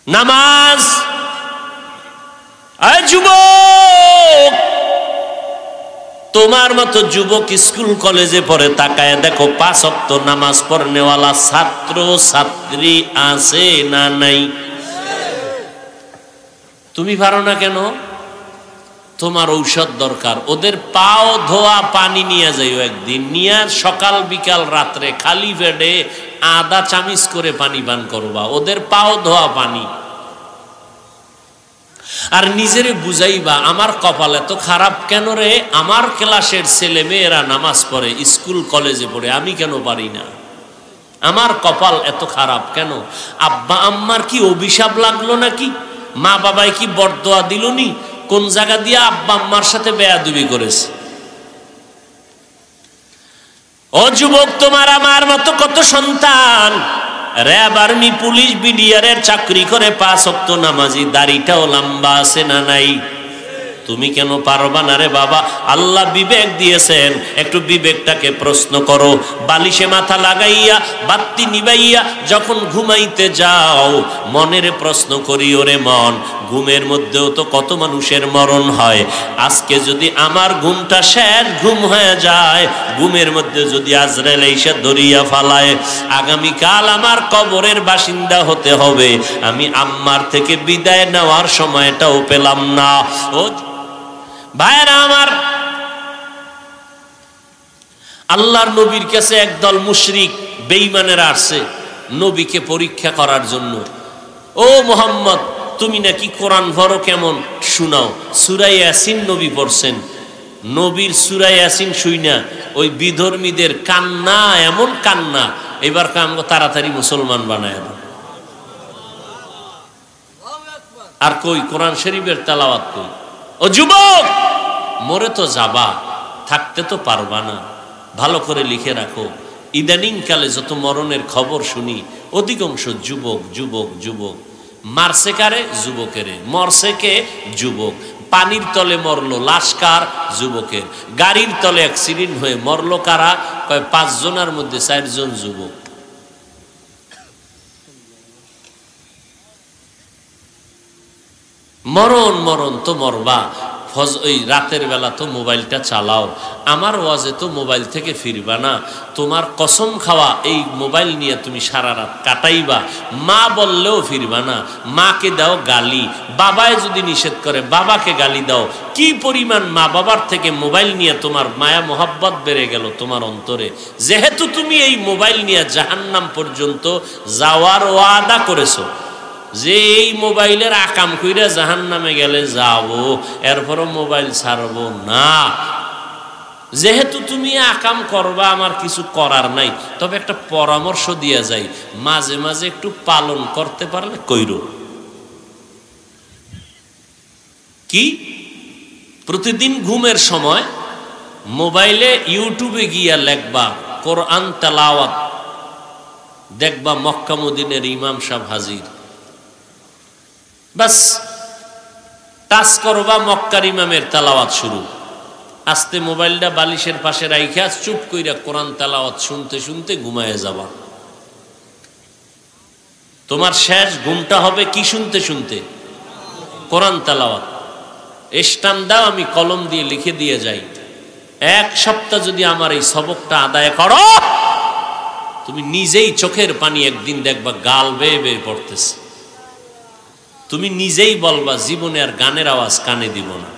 নামাজ। আয় যুবক, তোমার মতো যুবক স্কুল কলেজে পড়ে, তাকায় দেখো 5 ওয়াক্ত নামাজ পড়নেওয়ালা ছাত্র ছাত্রী আছে না নাই? তুমি পারো না কেন? তোমার ঔষধ দরকার। ওদের পাও ধোয়া পানি নিয়ে যাইও একদিন, নিয়ে সকাল বিকাল রাত্রে খালি পেটে আধা চামিচ করে পানি পান করবা, ওদের পাও ধোয়া পানি। আর নিজেরে বুঝাইবা, আমার কপাল এত খারাপ কেন রে, আমার ক্লাসের ছেলে মেয়েরা নামাজ পড়ে, স্কুল কলেজে পড়ে, আমি কেন পারি না? আমার কপাল এত খারাপ কেন? আব্বা আম্মার কি অভিশাপ লাগলো নাকি? মা বাবাই কি বরদোয়া দিল নি? কোন জায়গা দিয়ে আব্বা আম্মার সাথে বেয়াদবি করেছে? ও যুবক, তোমার আমার মতো কত সন্তান র‍্যাব, আর্মি, পুলিশ, বিডিআরের চাকরি করে, 5 ওয়াক্ত নামাজি, দাড়িটাও লম্বা আছে না নাই? তুমি কেন পারবা না রে বাবা? আল্লাহ বিবেক দিয়েছেন, একটু বিবেকটাকে প্রশ্ন করো। বালিশে মাথা লাগাইয়া বাতি নিবাইয়া যখন ঘুমাইতে যাও, মনের প্রশ্ন করি, ওরে মন, ঘুমের মধ্যেও তো কত মানুষের মরণ হয়। আজকে যদি আমার ঘুমটা শেষ ঘুম হয়ে যায়, ঘুমের মধ্যে যদি আজরাইল এসে ধরিয়া ফালায়, আগামীকাল আমার কবরের বাসিন্দা হতে হবে। আমি আম্মার থেকে বিদায় নেওয়ার সময়টাও পেলাম না। ও ভাইরা আমার, আল্লাহর নবীর কাছে একদল মুশরিক বেঈমানেরা আসছে নবীকে পরীক্ষা করার জন্য। ও মুহাম্মদ, তুমি নাকি কোরআন পড়ো, কেমন শোনাও। সূরা ইয়াসিন নবী পড়ছেন। নবীর সূরা ইয়াসিন শুইনা ওই বিধর্মীদের কান্না, এমন কান্না, এবার কামগো তাড়াতাড়ি মুসলমান বানায় দাও। আর কই কোরআন শরীফের তেলাওয়াত কই? ও যুবক, মরে তো যাবা, থাকতে তো পারবা না। ভালো করে লিখে রাখো, ইদানিং কালে যত মরণের খবর শুনি, অধিকাংশ যুবক যুবক যুবক। মারছে কারে? যুবকেরে। মরছে কে? যুবক। পানির তলে মরলো, লাশ কার? যুবকের। গাড়ির তলে অ্যাক্সিডেন্ট হয়ে মরলো কারা? কয় 5 জনের মধ্যে 4 জন যুবক। মরণ মরণ তো মরবা, ওই রাতের বেলা তো মোবাইলটা চালাও। আমার ওয়াজে তো মোবাইল থেকে ফিরবা না। তোমার কসম খাওয়া এই মোবাইল নিয়ে তুমি সারা রাত কাটাইবা। মা বললেও ফিরবা না, মাকে দাও গালি। বাবায় যদি নিষেধ করে, বাবাকে গালি দাও। কি পরিমাণ মা বাবার থেকে মোবাইল নিয়ে তোমার মায়া মোহাব্বত বেড়ে গেল তোমার অন্তরে, যেহেতু তুমি এই মোবাইল নিয়ে জাহান্নাম পর্যন্ত যাওয়ার ওয়াদা করেছো, যে এই মোবাইলের আকাম কইরা জাহান্নামে গেলে যাব, এরপরও মোবাইল ছাড়বো না। যেহেতু তুমি আকাম করবা, আমার কিছু করার নাই, তবে একটা পরামর্শ দিয়া যাই, মাঝে মাঝে একটু পালন করতে পারলে কইরো। কি? প্রতিদিন ঘুমের সময় মোবাইলে ইউটিউবে গিয়া লেখবা কোরআন তেলাওয়াত, দেখবা মক্কা মদিনার ইমাম সাহেব হাজির। বাস টাচ করবা, মক্কার ইমামের তেলাওয়াত শুরু। আস্তে মোবাইলটা বালিশের পাশে রাইখা চুপ কইরা কোরআন তেলাওয়াত শুনতে শুনতে ঘুমায় যাবা। তোমার শেষ ঘুমটা হবে কি শুনতে শুনতে? কোরআন তেলাওয়াত। স্টাম্প দাও, আমি কলম দিয়ে লিখে দিয়ে যাই। 1 সপ্তাহ যদি আমার এই সবকটা আদায় করো, তুমি নিজেই চোখের পানি একদিন দেখবা গাল বেয়ে বেয়ে পড়তেছে। তুমি নিজেই বলবা জীবনে আর গানের আওয়াজ কানে দিব না।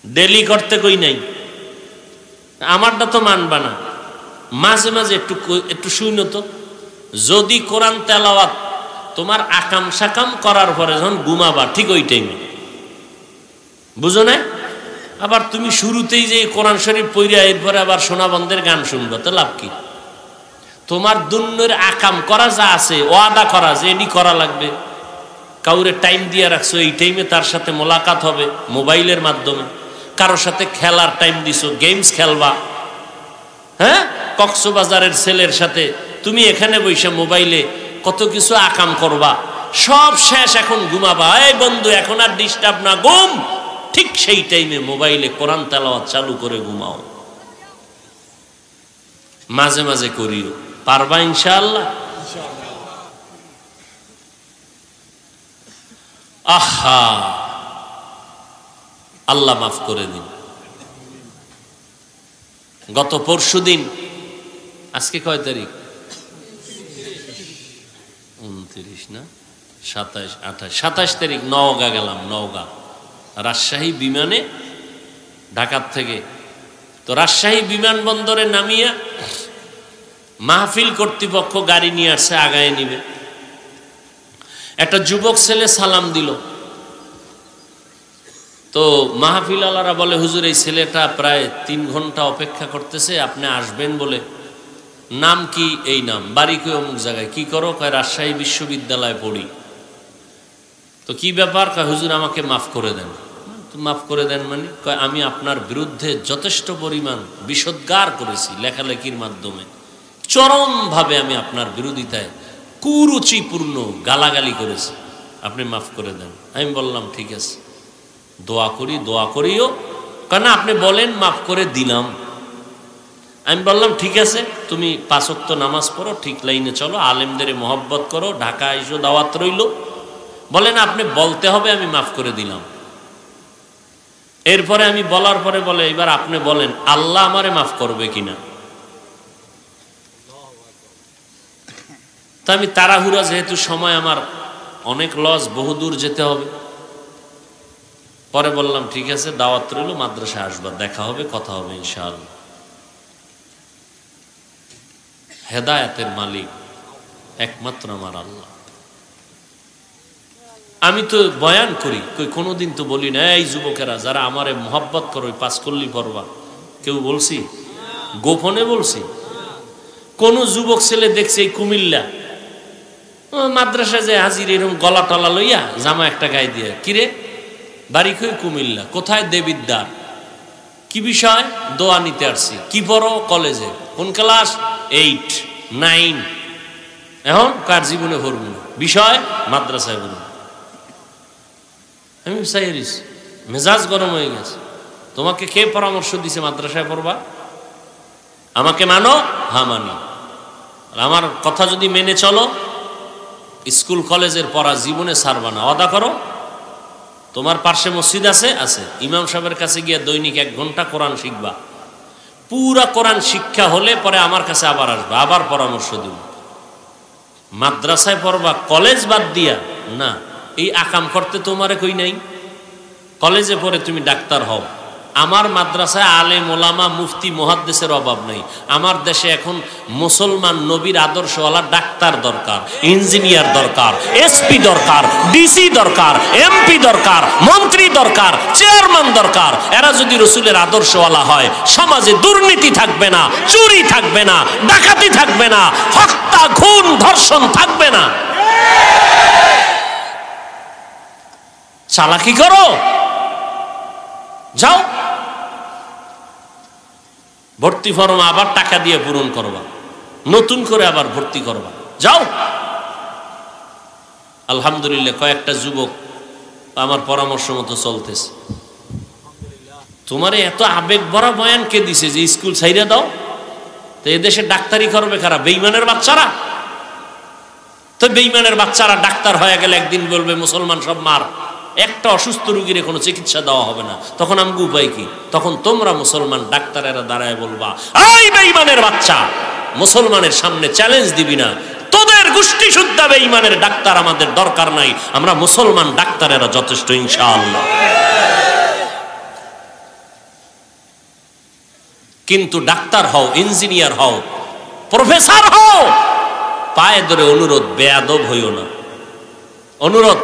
ডেলি করতে কই নাই, আমারটা তো মানবা না। মাঝে মাঝে একটু একটু শুনো তো। যদি কোরআন তেলাওয়াত তোমার আকাম সাকাম করার পরে যখন ঘুমাবা, ঠিক ওই টাইমে, বুঝো না? আবার তুমি শুরুতেই যে কোরআন শরীফ পড়িয়া এরপরে আবার সোনা বন্ধের গান শুনবা, তো লাভ কি? তোমার দুনিয়ার আকাম করা যা আছে, ওয়াদা করা যে এনি করা লাগবে, কাউরে টাইম দিয়ে রাখছো, এই টাইমে তার সাথে মোলাকাত হবে মোবাইলের মাধ্যমে। কারোর সাথে খেলার টাইম দিছো, গেমস খেলবা। হ্যাঁ, কক্সবাজারের ছেলের সাথে তুমি এখানে বসে মোবাইলে কত কিছু আকাম করবা। সব শেষ, এখন ঘুমাবা। এই বন্ধু, এখন আর ডিস্টার্ব না, ঘুম। ঠিক সেই টাইমে মোবাইলে কোরআন তেলাওয়াত চালু করে ঘুমাও। মাঝে মাঝে করিও, পারবা ইনশাআল্লাহ। আহা, আল্লাহ মাফ করে দিন। গত পরশুদিন, আজকে কয় তারিখ? 29 না, 27, 28, 27 তারিখ নওগাঁ গেলাম। নওগাঁ রাজশাহী বিমানে, ঢাকার থেকে। তো রাজশাহী বিমানবন্দরে নামিয়া মাহফিল কর্তৃপক্ষ গাড়ি নিয়ে আসছে, আগায় নিবে। একটা যুবক ছেলে সালাম দিল। তো মাহফিল আলারা বলে, হুজুর এই ছেলেটা প্রায় 3 ঘন্টা অপেক্ষা করতেছে, আপনি আসবেন বলে। নাম কি? এই নাম। বাড়ি কই? অমুক জায়গায়। কি করো? কয় রাজশাহী বিশ্ববিদ্যালয়ে পড়ি। তো কি ব্যাপার? কয় হুজুর আমাকে মাফ করে দেন। তো মাফ করে দেন মানে? কয় আমি আপনার বিরুদ্ধে যথেষ্ট পরিমাণ বিষোদ্গার করেছি লেখালেখির মাধ্যমে, চরমভাবে আমি আপনার বিরোধিতায় কুরুচিপূর্ণ গালাগালি করেছি, আপনি মাফ করে দেন। আমি বললাম ঠিক আছে, দোয়া করি, দোয়া করিও। কেন? আপনি বলেন, মাফ করে দিলাম। আমি বললাম ঠিক আছে, তুমি 5 ওয়াক্ত নামাজ পড়ো, ঠিক লাইনে চলো, আলেমদের মহব্বত করো, ঢাকা এসো, দাওয়াত রইল। বলেন আপনি বলতে হবে, আমি মাফ করে দিলাম। এরপরে আমি বলার পরে বলে, এবার আপনি বলেন আল্লাহ আমারে মাফ করবে কিনা। তা আমি তাড়াহুড়া, যেহেতু সময় আমার অনেক লস, বহুদূর যেতে হবে। পরে বললাম ঠিক আছে, দাওয়াত রইল, মাদ্রাসায় আসবা, দেখা হবে, কথা হবে ইনশাআল্লাহ। হেদায়েতের মালিক একমাত্র আমার আল্লাহ। আমি তো বয়ান করি, কোনোদিন তো বলি না এই যুবকেরা যারা আমারে মহব্বত করো 5 কল্লি পড়বা, কেউ বলছি? গোপনে বলছি? কোন যুবক ছেলে দেখছে এই কুমিল্লা মাদ্রাসায় যায় হাজির, এরকম গলা টলা লইয়া, জামা একটা গায়ে দিয়ে, কিরে বাড়ি কই? কুমিল্লা। কোথায়? দেবিদ্দার। কি বিষয়? দোয়া নিতে আসছি। কি পড়ো? কলেজে। কোন ক্লাস? 8, 9। এখন কার জীবনে পড়ব? বিষয় মাদ্রাসায় পড়ব। আমি চাইরিস, মেজাজ গরম হয়ে গেছে। তোমাকে কে পরামর্শ দিছে মাদ্রাসায় পড়বা? আমাকে মানো? হ্যাঁ মানি। আমার কথা যদি মেনে চলো, স্কুল কলেজের পড়া জীবনে ছাড়বা না। ওয়াদা করো। তোমার পার্শ্বে মসজিদ আছে? আছে। ইমাম সাহেবের কাছে গিয়ে দৈনিক 1 ঘন্টা কোরআন শিখবা। পুরা কোরআন শিক্ষা হলে পরে আমার কাছে আবার আসবা, আবার পরামর্শ দিব। মাদ্রাসায় পড়বা কলেজ বাদ দিয়া না, এই আকাম করতে তোমারে কই নাই। কলেজে পড়ে তুমি ডাক্তার হও। আমার মাদ্রাসায় আলেম ওলামা মুফতি মুহাদ্দিসের অভাব নাই। আমার দেশে এখন মুসলমান নবীর আদর্শওয়ালা ডাক্তার দরকার, ইঞ্জিনিয়ার দরকার, এসপি দরকার, ডিসি দরকার, এমপি দরকার, মন্ত্রী দরকার, চেয়ারম্যান দরকার। এরা যদি রসুলের আদর্শওয়ালা হয়, সমাজে দুর্নীতি থাকবে না, চুরি থাকবে না, ডাকাতি থাকবে না, হত্যা, খুন, ধর্ষণ থাকবে না। চালাকি করো, যাও ভর্তি ফরম আবার টাকা দিয়ে পূরণ করবা, নতুন করে আবার ভর্তি করবা, যাও। আলহামদুলিল্লাহ কয়েকটা যুবক আমার পরামর্শ মতো চলতেছে। তোমার এত আবেগ ভরা বয়ান কে দিছে যে স্কুল ছাইরা দাও? তো এদেশে ডাক্তারি করবে কারা? বেঈমানের বাচ্চারা। তো বেঈমানের বাচ্চারা ডাক্তার হয়ে গেলে একদিন বলবে মুসলমান সব মার, একটা অসুস্থ রোগীর কোনো চিকিৎসা দেওয়া হবে না। তখন আমি উপায় কি? তখন তোমরা মুসলমান ডাক্তারেরা দাঁড়ায় বলবা, এই বেঈমানের বাচ্চা, মুসলমানের সামনে চ্যালেঞ্জ দিবি না, তোদের গোষ্ঠী শুদ্ধ বেঈমানের ডাক্তার আমাদের দরকার নাই, আমরা মুসলমান ডাক্তারেরা যথেষ্ট ইনশাআল্লাহ। কিন্তু ডাক্তার হও, ইঞ্জিনিয়ার হও, প্রফেসর হও, পায়ে ধরে অনুরোধ, বেয়াদব হইও না। অনুরোধ,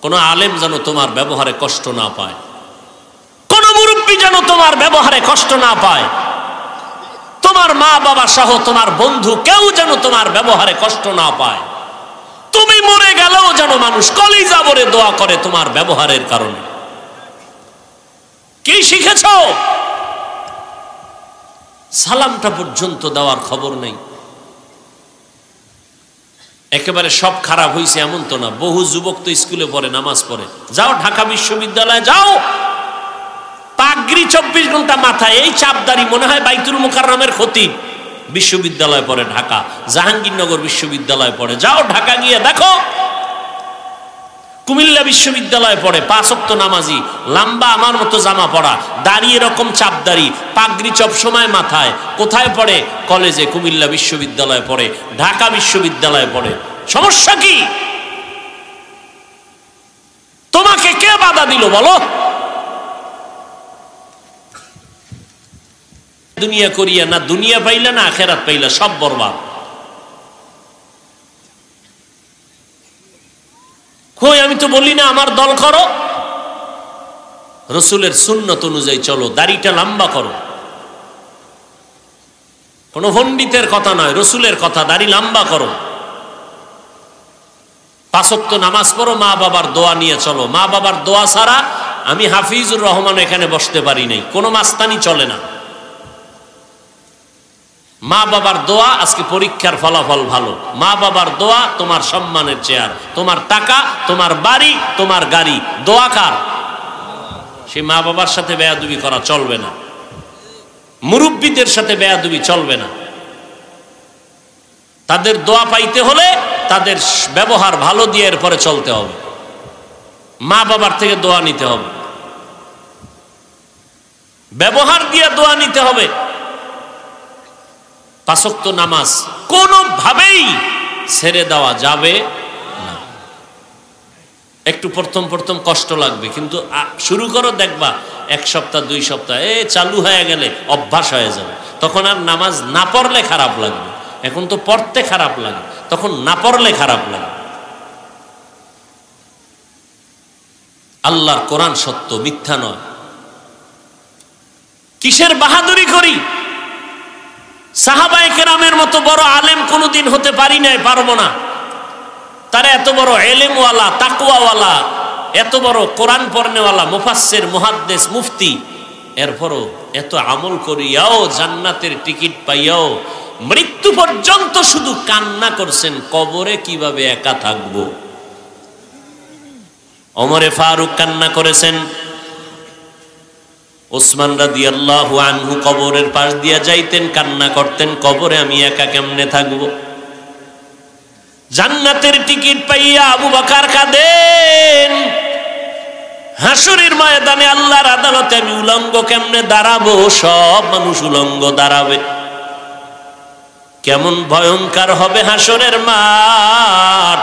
কোন আলেম যেন তোমার ব্যবহারে কষ্ট না পায়, কোন মুরব্বী যেন তোমার ব্যবহারে কষ্ট না পায়, তোমার মা বাবা সহ তোমার বন্ধু কেউ যেন তোমার ব্যবহারে কষ্ট না পায়। তুমি মরে গেলেও যেন মানুষ কলিজা ভরে দোয়া করে তোমার ব্যবহারের কারণে। কি শিখেছ? সালামটা পর্যন্ত দেওয়ার খবর নেই। একেবারে সব খারাপ হয়েছে এমন তো না। বহু যুবক তো স্কুলে পড়ে, নামাজ পড়ে। যাও ঢাকা বিশ্ববিদ্যালয়ে যাও, পাগড়ি 24 ঘন্টা মাথায়, এই চাপদারি, মনে হয় বাইতুল মুকাররমের খতিব, বিশ্ববিদ্যালয়ে পড়ে ঢাকা, জাহাঙ্গীরনগর বিশ্ববিদ্যালয়ে পড়ে। যাও ঢাকা গিয়ে দেখো কুমিল্লা বিশ্ববিদ্যালয়ে পড়ে, 5 ওয়াক্ত নামাজি, লম্বা আমার মতো জামা পরা, দাড়ি এরকম চাপদাড়ি, পাগড়ি সব সময় মাথায়। কোথায় পড়ে? কলেজে, কুমিল্লা বিশ্ববিদ্যালয়ে পড়ে, ঢাকা বিশ্ববিদ্যালয়ে পড়ে। সমস্যা কি? তোমাকে কে বাধা দিল বলো? দুনিয়া করিয়া না দুনিয়া পাইলা না আখেরাত পাইলা, সব বরবাদ। কই আমি তো বলি না আমার দল করো, রসুলের সুন্নত অনুযায়ী চলো, দাড়িটা লম্বা করো। কোন পণ্ডিতের কথা নয়, রসুলের কথা, দাড়ি লম্বা করো। 5 ওয়াক্ত নামাজ পড়ো, মা বাবার দোয়া নিয়ে চলো। মা বাবার দোয়া ছাড়া আমি হাফিজুর রহমান এখানে বসতে পারি নাই, কোনো মাস্তানি চলে না। মা বাবার দোয়া আজকে পরীক্ষার ফলাফল ভালো। মা বাবার দোয়া তোমার সম্মানের চেয়ার, তোমার টাকা, তোমার বাড়ি, তোমার গাড়ি, দোয়া কার? সেই মা বাবার সাথে বেয়াদবি করা চলবে না, মুরব্বীদের সাথে বেয়াদবি চলবে না। তাদের দোয়া পাইতে হলে তাদের ব্যবহার ভালো দিয়ে এরপরে চলতে হবে। মা বাবার থেকে দোয়া নিতে হবে, ব্যবহার দিয়ে দোয়া নিতে হবে। 5 ওয়াক্ত নামাজ কোনোভাবেই ছেড়ে দেওয়া যাবে না। একটু প্রথম কষ্ট লাগবে, কিন্তু শুরু করো, দেখবা 1 সপ্তাহ 2 সপ্তাহ চালু হয়ে গেলে অভ্যাস হয়ে যাবে। তখন আর নামাজ না পড়লে খারাপ লাগবে। এখন তো পড়তে খারাপ লাগে, তখন না পড়লে খারাপ লাগে। আল্লাহর কোরআন সত্য, মিথ্যা নয়। কিসের বাহাদুরি করি? সাহাবায়ে কেরামের মতো বড় আলেম কোনোদিন হতে পারি নাই, পারবো না। তারা এত বড় এলেমওয়ালা, তাকওয়াওয়ালা, এত বড় কোরআন পড়নেওয়ালা, মুফাসসির, মুহাদ্দিস, মুফতি, এরপরও এত আমল করিয়াও, জান্নাতের টিকিট পাইয়াও মৃত্যু পর্যন্ত শুধু কান্না করছেন, কবরে কিভাবে একা থাকবো। ওমরে ফারুক কান্না করেছেন, ওসমান রাদিয়াল্লাহু আনহু কবরের পাশ দিয়া যাইতেন, কান্না করতেন, কবরে আমি একা কেমনে থাকবো। জান্নাতের টিকিট পাইয়া আবু বকর কাঁদেন, হাসরের ময়দানে আল্লাহর আদালতে আমি উলঙ্গ কেমনে দাঁড়াবো, সব মানুষ উলঙ্গ দাঁড়াবে, কেমন ভয়ঙ্কর হবে হাসরের মাঠ।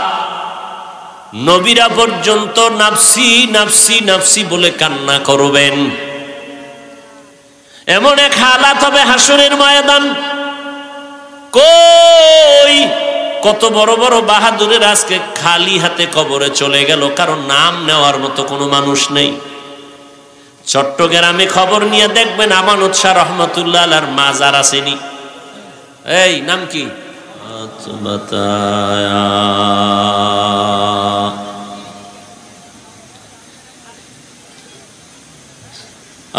নবীরা পর্যন্ত নাফসি নাফসি নাফসি বলে কান্না করবেন। এমন এক হালাত হবে হাসরের ময়দান। কই কত বড় বড় বাহাদুরের আজকে খালি হাতে কবরে চলে গেল, কারণ নাম নেওয়ার মতো কোনো মানুষ নেই। চট্টগ্রামে খবর নিয়ে দেখবেন, আমানত শাহ রহমাতুল্লাহ আলাইহির মাজার আসেনি। এই নাম কি?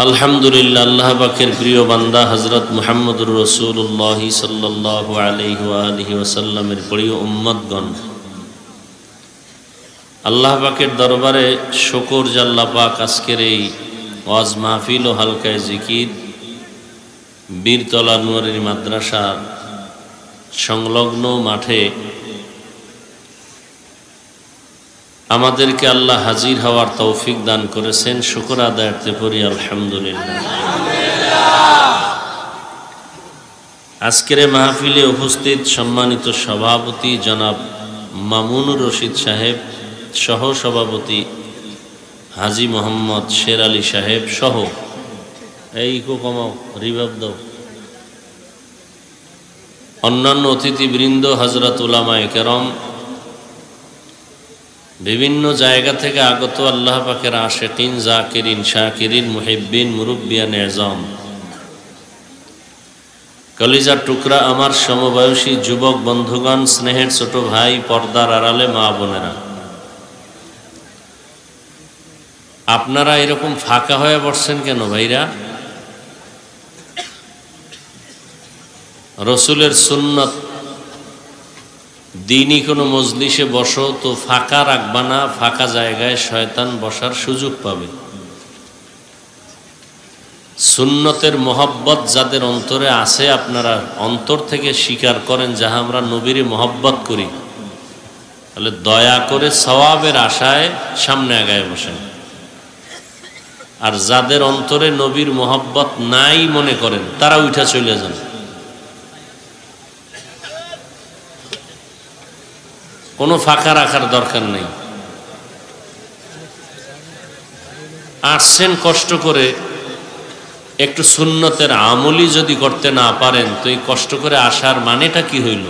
আলহামদুলিল্লাহ, আল্লাহ পাকের প্রিয় বান্দা হযরত মুহাম্মদুর রাসূলুল্লাহ সাল্লাল্লাহু আলাইহি ওয়া আলিহি ওয়াসাল্লামের প্রিয় উম্মতগণ, আল্লাহ পাকের দরবারে শুকর যে আল্লাহ পাক আজকের এই ওয়াজ মাহফিল ও হালকায় জিকির বীরতলা নুরানি মাদ্রাসা সংলগ্ন মাঠে আমাদেরকে আল্লাহ হাজির হওয়ার তৌফিক দান করেছেন। শুকর আদায়ার্থে পড়ি আলহামদুলিল্লাহ। আজকের মাহফিলে উপস্থিত সম্মানিত সভাপতি জনাব মামুনুর রশিদ সাহেব, সহ সভাপতি হাজী মোহাম্মদ শের আলী সাহেব সহ, এই কমাও রিভাব দাও, অন্যান্য অতিথিবৃন্দ, হযরত উলামায়ে কেরাম, বিভিন্ন জায়গা থেকে আগত আল্লাহ পাকের আশিকিন, জাকিরিন, শাকিরিন, মুহিব্বিন, মুরব্বিয়ান এজাম, কলিজার টুকরা আমার সমবয়সী যুবক বন্ধুগণ, স্নেহের ছোট ভাই, পর্দার আড়ালে মা বোনেরা, আপনারা এরকম ফাঁকা হয়ে বসছেন কেন ভাইরা? রসুলের সুন্নত দিনই কোনো মজলিসে বসো তো ফাঁকা রাখবা না, ফাঁকা জায়গায় শয়তান বসার সুযোগ পাবে। সুন্নতের মহব্বত যাদের অন্তরে আছে, আপনারা অন্তর থেকে স্বীকার করেন যাহা আমরা নবীর মহব্বত করি, তাহলে দয়া করে সওয়াবের আশায় সামনে আগায় বসেন। আর যাদের অন্তরে নবীর মোহাব্বত নাই মনে করেন তারা উঠা চলে যান। কোনো ফাঁকা রাখার দরকার নেই। আসছেন কষ্ট করে, একটু সুন্নতের আমলি যদি করতে না পারেন তো এই কষ্ট করে আসার মানেটা কি হইল?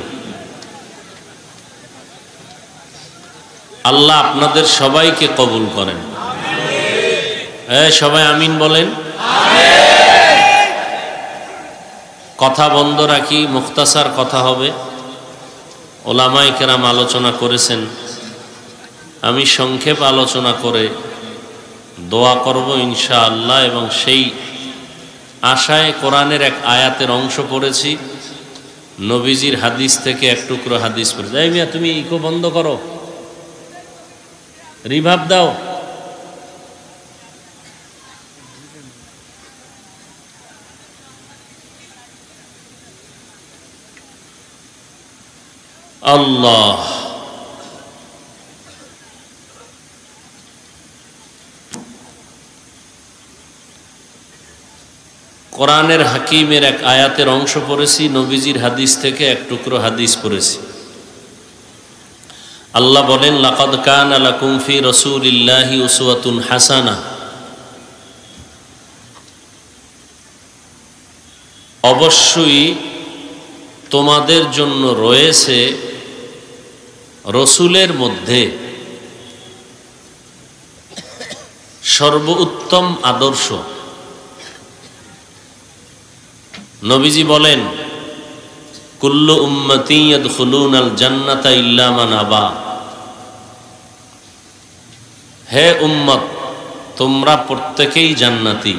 আল্লাহ আপনাদের সবাইকে কবুল করেন। হ্যাঁ, সবাই আমিন বলেন। কথা বন্ধ রাখি, মুখতাসার কথা হবে। ওলামায়ে কেরাম আলোচনা করেছেন, আমি সংক্ষেপ আলোচনা করে দোয়া করব ইনশাআল্লাহ। এবং সেই আশায় কোরআনের এক আয়াতের অংশ পড়েছি, নবীজির হাদিস থেকে এক টুকরো হাদিস পড়েছি। এই মিয়া, তুমি ইকো বন্ধ করো, রিভাব দাও। আল্লাহ, কোরআনের হাকিমের এক আয়াতের অংশ পড়েছি, নবীজির হাদিস থেকে এক টুকরো হাদিস পড়েছি। আল্লাহ বলেন, লাকাদ কানা লাকুম ফি রাসূলিল্লাহি উসওয়াতুন হাসানাহ, অবশ্যই তোমাদের জন্য রয়েছে রসুলের মধ্যে সর্বোত্তম আদর্শ। নবীজি বলেন, কুল্লু উম্মতি ইয়াদখুলুনাল জান্নাতা ইল্লা মান আবা, হে উম্মত, তোমরা প্রত্যেকেই জান্নাতি,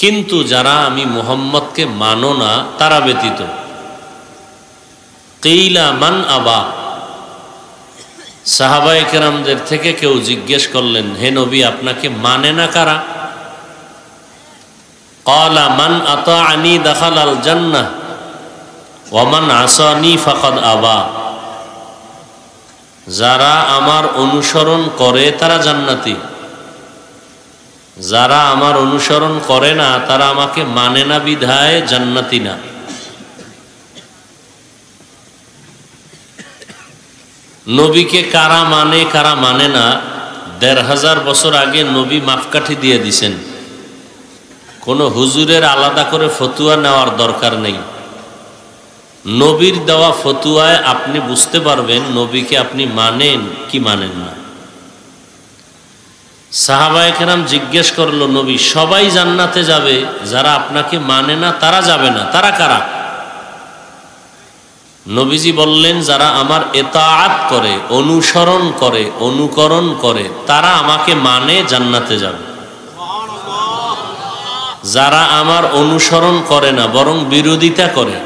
কিন্তু যারা আমি মুহাম্মদকে মানো না তারা ব্যতীত। কিলা মান আবা, সাহাবায়ে কেরামদের থেকে কেউ জিজ্ঞেস করলেন, হে নবী, আপনাকে মানে না কারা? ক্বালা মান আতাআনি দাখালাল জান্নাহ ওয়া মান আসানি ফাকাদ আবা, যারা আমার অনুসরণ করে তারা জান্নাতি, যারা আমার অনুসরণ করে না তারা আমাকে মানে না বিধায় জান্নাতি না। নবীকে কারা মানে কারা মানে না, ১৫০০ বছর আগে নবী মাপকাঠি দিয়ে দিছেন। কোনো হুজুরের আলাদা করে ফতুয়া নেওয়ার দরকার নেই। নবীর দেওয়া ফতুয়ায় আপনি বুঝতে পারবেন নবীকে আপনি মানেন কি মানেন না। সাহাবায়ে কেরাম জিজ্ঞেস করলো, নবী, সবাই জান্নাতে যাবে, যারা আপনাকে মানে না তারা যাবে না, তারা কারা? নবীজি বললেন, যারা আমার ইতাআত করে, অনুসরণ করে, অনুকরণ করে, তারা আমাকে মানে জান্নাতে যাবে। যারা আমার অনুসরণ করে না বরং বিরোধিতা করে,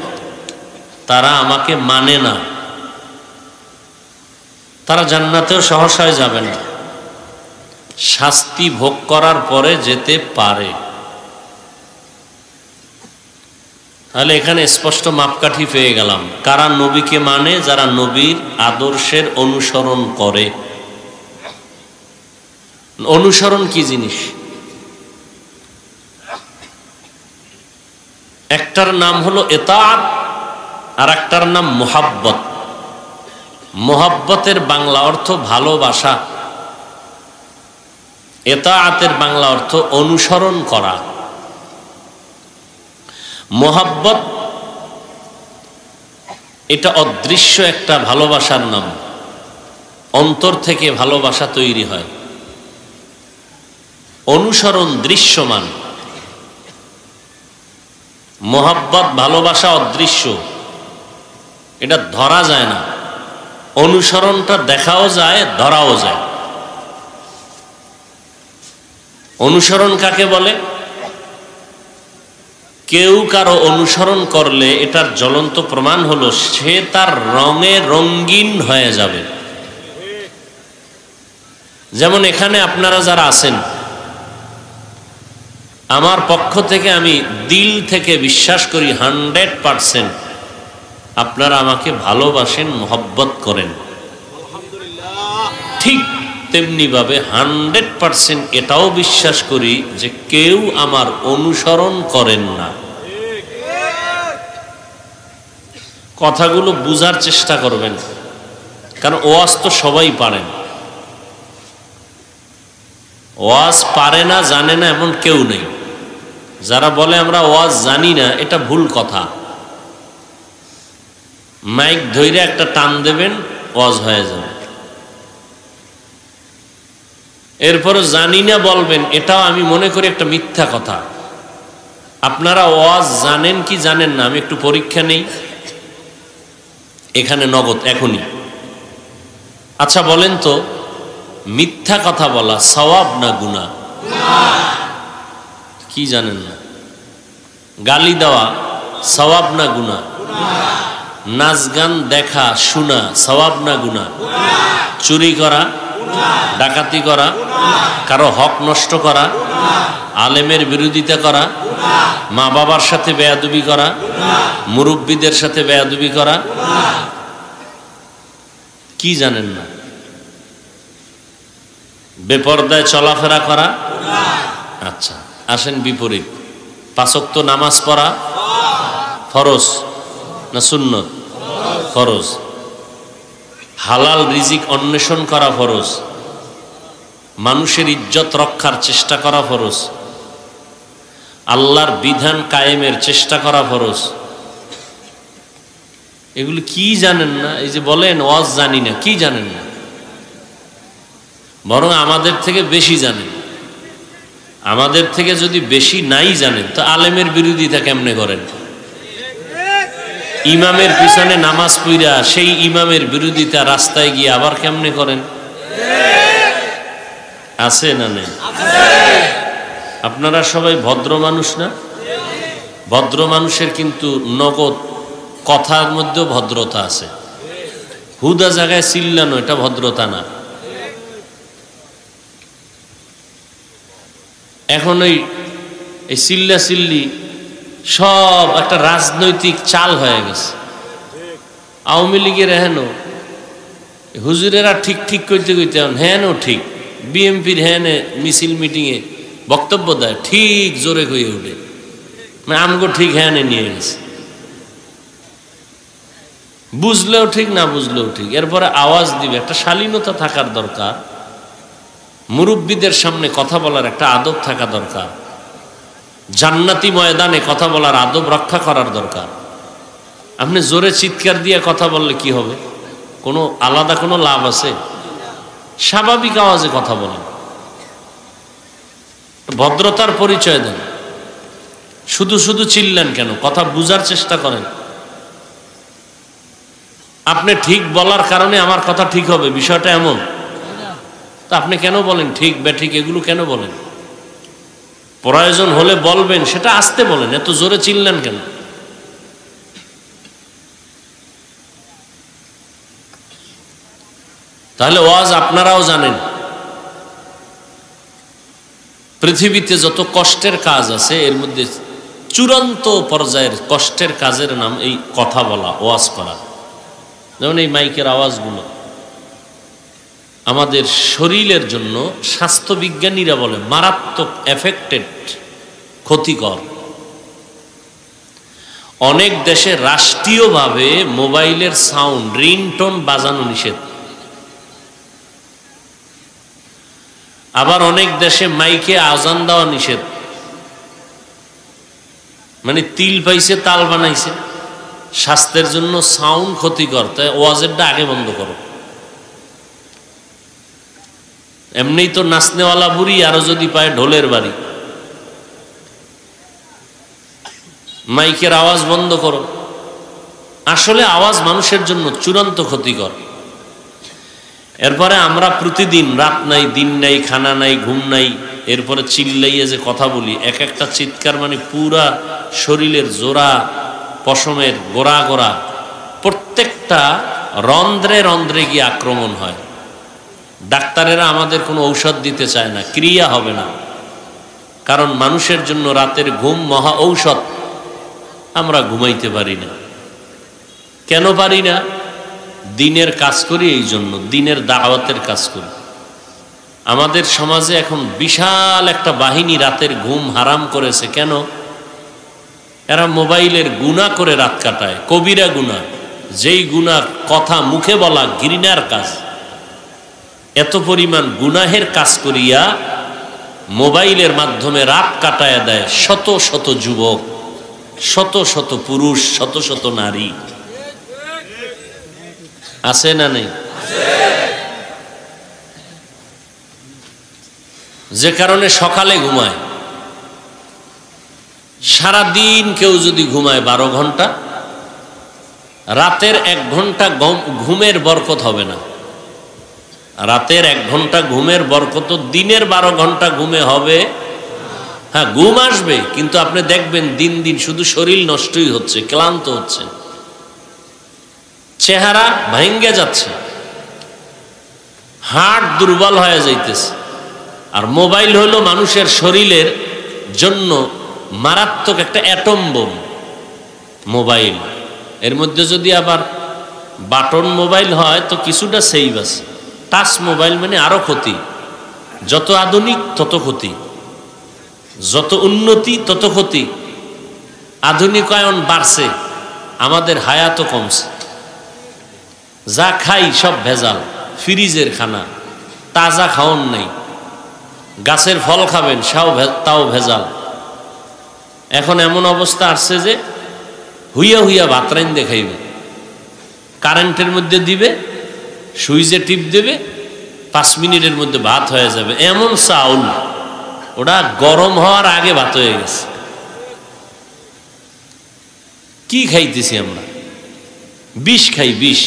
তারা আমাকে মানে না, তারা জান্নাতেও সহসায় যাবে না, শাস্তি ভোগ করার পরে যেতে পারে। তাহলে এখানে স্পষ্ট মাপকাঠি পেয়ে গেলাম, কারা নবীকে মানে, যারা নবীর আদর্শের অনুসরণ করে। অনুসরণ কি জিনিস? একটার নাম হলো ইতাআত আর একটার নাম মুহাব্বত। মুহাব্বতের বাংলা অর্থ ভালোবাসা, ইতাআতের বাংলা অর্থ অনুসরণ করা। মুহাব্বত এটা অদৃশ্য একটা ভালোবাসার নাম, অন্তর থেকে ভালোবাসা তৈরি হয়। অনুসরণ দৃশ্যমান, মুহাব্বত ভালোবাসা অদৃশ্য, এটা ধরা যায় না। অনুসরণটা দেখাও যায়, ধরাও যায়। অনুসরণ কাকে বলে? কেউ কারো অনুসরণ করলে এটার জ্বলন্ত প্রমাণ হলো সে তার রঙে রঙিন হয়ে যাবে। যেমন এখানে আপনারা যারা আছেন, আমার পক্ষ থেকে আমি দিল থেকে বিশ্বাস করি 100% আপনারা আমাকে ভালোবাসেন, মহব্বত করেন। ঠিক তেমনিভাবে 100% এটাও বিশ্বাস করি যে কেউ আমার অনুসরণ করেন না। কথাগুলো বুঝার চেষ্টা করবেন, কারণ ওয়াজ তো সবাই পারেন। ওয়াজ পারে না, জানে না এমন কেউ নেই। যারা বলে আমরা ওয়াজ জানি না, এটা ভুল কথা। মাইক ধইরে একটা টান দেবেন, ওয়াজ হয়ে যাবে। এরপরে জানি না বলবেন, এটাও আমি মনে করি একটা মিথ্যা কথা। আপনারা ওয়াজ জানেন কি জানেন না, আমি একটু পরীক্ষা নেই এখানে নগদ এখনই। আচ্ছা বলেন তো, মিথ্যা কথা বলা সওয়াব না গুনাহ? কি জানেন না? গালি দেওয়া সওয়াব না গুনাহ? নাচ গান দেখা শোনা সওয়াব না গুনাহ? চুরি করা, ডাকাতি করা, কারো হক নষ্ট করা, আলেমের বিরোধিতা করা, মা বাবার সাথে বেয়াদবি করা, মুরব্বীদের সাথে বেয়াদবি করা, কি জানেন না? বেপরদায় চলাফেরা করা। আচ্ছা আসেন বিপরীত, 5 ওয়াক্ত নামাজ পড়া ফরজ না সুন্নত? ফরজ। হালাল রিজিক অন্বেষণ করা ফরজ। মানুষের ইজ্জত রক্ষার চেষ্টা করা ফরজ। আল্লাহর বিধান কায়েমের চেষ্টা করা ফরজ। এগুলো কি জানেন না? এই যে বলেন ওয়াজ জানি না, কি জানেন না? বরং আমাদের থেকে বেশি জানেন। আমাদের থেকে যদি বেশি নাই জানেন তো আলেমের বিরোধিতা কেমনে করেন? ইমামের পিছনে নামাজ পড়া সেই ইমামের বিরোধিতা রাস্তায় গিয়ে আবার কেমনে করেন? আছে না নেই? আপনারা সবাই ভদ্র মানুষ না? ভদ্র মানুষের কিন্তু নগদ কথার মধ্যেও ভদ্রতা আছে। হুদা জায়গায় চিল্লানো এটা ভদ্রতা না। এখন এই চিল্লা চিল্লি সব একটা রাজনৈতিক চাল হয়ে গেছে। আওয়ামী লীগের হেনো হুজুরেরা ঠিক ঠিক করতে কইতে হেনও ঠিক, বিএমপির হেনে মিছিল মিটিংয়ে বক্তব্য দেয় ঠিক জোরে কইয়ে উঠে, মানে আমগো ঠিক হেনে নিয়ে গেছে। বুঝলেও ঠিক না বুঝলেও ঠিক, এরপরে আওয়াজ দিবে। একটা শালীনতা থাকার দরকার, মুরব্বীদের সামনে কথা বলার একটা আদব থাকা দরকার, জান্নাতি ময়দানে কথা বলার আদব রক্ষা করার দরকার। আপনি জোরে চিৎকার দিয়ে কথা বললে কি হবে? কোনো আলাদা কোনো লাভ আছে? স্বাভাবিক আওয়াজে কথা বলেন, ভদ্রতার পরিচয় দেন। শুধু শুধু চিল্লেন কেন? কথা বুঝার চেষ্টা করেন। আপনি ঠিক বলার কারণে আমার কথা ঠিক হবে, বিষয়টা এমন? তা আপনি কেন বলেন ঠিক বেঠিক এগুলো কেন বলেন? প্রয়োজন হলে বলবেন, সেটা আস্তে বলেন, এত জোরে চিল্লেন কেন? তাহলে ওয়াজ আপনারাও জানেন। পৃথিবীতে যত কষ্টের কাজ আছে এর মধ্যে চূড়ান্ত পর্যায়ের কষ্টের কাজের নাম এই কথা বলা, ওয়াজ করা। যেমন এই মাইকের আওয়াজগুলো আমাদের শরীরের জন্য স্বাস্থ্যবিজ্ঞানীরা বলে মারাত্মক এফেক্টেড, ক্ষতিকর। অনেক দেশে রাষ্ট্রীয়ভাবে মোবাইলের সাউন্ড রিংটোন বাজানো নিষেধ। আবার অনেক দেশে মাইকে আজান দেওয়া নিষেধ। মানে তিল পাইছে তাল বানাইছে, স্বাস্থ্যের জন্য সাউন্ড ক্ষতিকর, তাই ওয়াজেরটা আগে বন্ধ করো। এমনিই তো নাচনেওয়ালা বুড়ি, আরো যদি পায় ঢোলের বাড়ি। মাইকের আওয়াজ বন্ধ করো। আসলে আওয়াজ মানুষের জন্য চূড়ান্ত ক্ষতিকর। এরপরে আমরা প্রতিদিন রাত নাই দিন নাই খানা নাই ঘুম নাই, এরপরে চিল্লাইয়ে যে কথা বলি, এক একটা চিৎকার মানে পুরা শরীরের জোড়া পশমের গোড়া গোড়া প্রত্যেকটা রন্ধ্রে রন্ধ্রে গিয়ে আক্রমণ হয়। ডাক্তারেরা আমাদের কোনো ঔষধ দিতে চায় না, ক্রিয়া হবে না, কারণ মানুষের জন্য রাতের ঘুম মহা ঔষধ। আমরা ঘুমাইতে পারি না। কেন পারি না? দিনের কাজ করি, এই জন্য দিনের দাওয়াতের কাজ করি। আমাদের সমাজে এখন বিশাল একটা বাহিনী রাতের ঘুম হারাম করেছে। কেন? এরা মোবাইলের গুনাহ করে রাত কাটায়, কবিরা গুনাহ, যেই গুনার কথা মুখে বলা ঘৃণার কাজ। এত পরিমাণ গুনাহের কাজ করিয়া মোবাইলের মাধ্যমে রাত কাটায় দেয় শত শত যুবক, শত শত পুরুষ, শত শত নারী। আছে না নেই? যে কারণে সকালে ঘুমায়। সারাদিন কেউ যদি ঘুমায় 12 ঘন্টা, রাতের 1 ঘন্টা ঘুমের বরকত হবে না। রাতের 1 ঘন্টা ঘুমের বরকত দিনের 12 ঘন্টা ঘুমে হবে। হ্যাঁ, ঘুম আসবে, কিন্তু আপনি দেখবেন দিন দিন শুধু শরীর নষ্টই হচ্ছে, ক্লান্ত হচ্ছে, চেহারা ভেঙে যাচ্ছে, হাড় দুর্বল হয়ে যাইতেছে। আর মোবাইল হলো মানুষের শরীরের জন্য মারাত্মক একটা অ্যাটম বোম। মোবাইল এর মধ্যে যদি আবার বাটন মোবাইল হয় তো কিছুটা সেভ আছে। টাচ মোবাইল মানে আরো ক্ষতি। যত আধুনিক তত ক্ষতি, যত উন্নতি তত ক্ষতি। আধুনিকায়ন বাড়ছে, আমাদের হায়াতও কমছে। যা খাই সব ভেজাল, ফ্রিজের খানা, তাজা খাওন নাই। গাছের ফল খাবেন তাও ভেজাল। এখন এমন অবস্থা আসছে যে হুইয়া হুইয়া ভাত রাইন্দে খাইবে, কারেন্টের মধ্যে দিবে, সুইচে টিপ দেবে, 5 মিনিটের মধ্যে ভাত হয়ে যাবে। এমন চাউল, ওটা গরম হওয়ার আগে ভাত হয়ে গেছে। কি খাইতেছি আমরা? বিষ খাই, বিষ।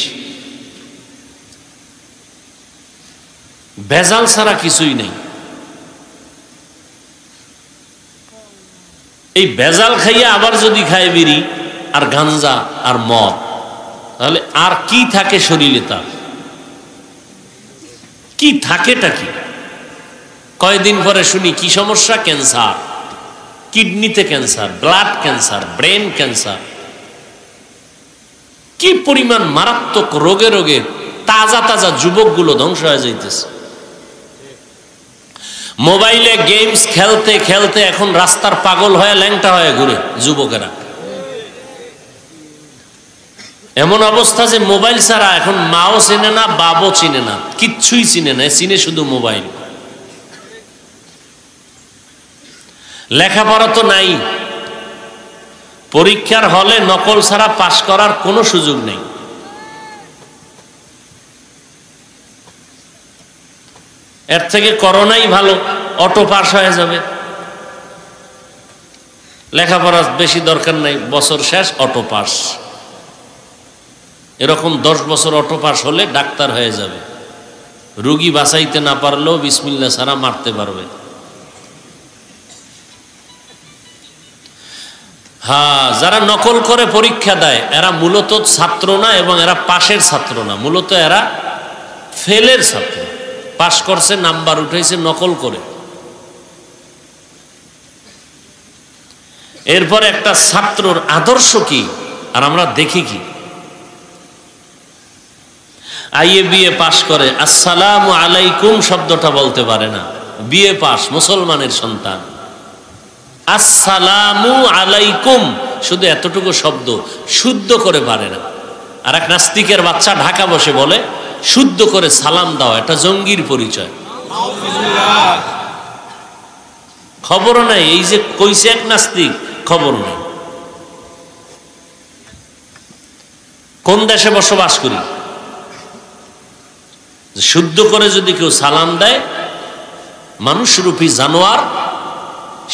ভেজাল ছাড়া কিছুই নেই। এই ভেজাল খাইয়া আবার যদি খায় বিড়ি আর গাঞ্জা আর মদ, তাহলে আর কি থাকে শরীরে? তার কি থাকেটা কি? কয়েকদিন পরে শুনি কি সমস্যা? ক্যান্সার, কিডনিতে cancer, blood cancer, brain cancer. কি পরিমাণ মারাত্মক রোগে রোগে তাজা তাজা যুবকগুলো ধ্বংস হয়ে যাইতেছে। মোবাইলে গেমস খেলতে খেলতে এখন রাস্তার পাগল হয়ে ল্যাংটা হয়ে ঘুরে যুবকেরা। এমন অবস্থা যে মোবাইল ছাড়া এখন মাও চিনে না, বাবও চিনে না, কিচ্ছুই চিনে না, চিনে শুধু মোবাইল। লেখাপড়া তো নাই। পরীক্ষার হলে নকল ছাড়া পাশ করার কোনো সুযোগ নেই। এর থেকে করোনাই ভালো, অটো পাস হয়ে যাবে। লেখাপড়া বেশি দরকার নাই, বছর শেষ অটো পাস। এরকম 10 বছর অটো পাস হলে ডাক্তার হয়ে যাবে। রোগী বাঁচাইতে না পারলেও বিসমিল্লাহ ছাড়া মারতে পারবে। হ্যাঁ, যারা নকল করে পরীক্ষা দেয় এরা মূলত ছাত্র না, এবং এরা পাশের ছাত্র না, মূলত এরা ফেলের ছাত্র। পাশ করছে, নাম্বার উঠেছে নকল করে। এরপর একটা ছাত্রর আদর্শ কি আর আমরা দেখি কি? আইএ বিএ পাশ করে আসসালামু আলাইকুম শব্দটা বলতে পারে না। বিএ পাস, মুসলমানের সন্তান। আসসালামু আলাইকুম শুধু এতটুকু শব্দ শুদ্ধ করে পারে না। আর এক নাস্তিকের বাচ্চা ঢাকা বসে বলে শুদ্ধ করে সালাম দাও, এটা জঙ্গির পরিচয়। খবর নাই এই যে কইছে এক নাস্তিক, খবর নেই কোন দেশে বসবাস করি। শুদ্ধ করে যদি কেউ সালাম দেয়, মানুষরূপী জানোয়ার,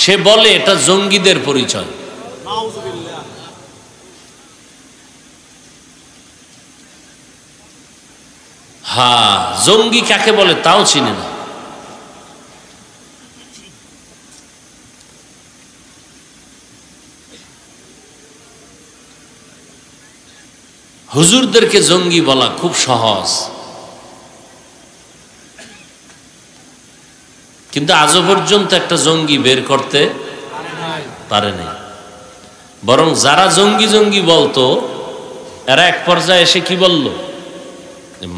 সে বলে এটা জঙ্গিদের পরিচয়। হ্যাঁ, জঙ্গি কাকে বলে তাও চিনে না। হুজুরদেরকে জঙ্গি বলা খুব সহজ, কিন্তু আজও পর্যন্ত একটা জঙ্গি বের করতে পারে নাই। বরং যারা জঙ্গি জঙ্গি বলতো এরা এক পর্যায়ে এসে কি বলল,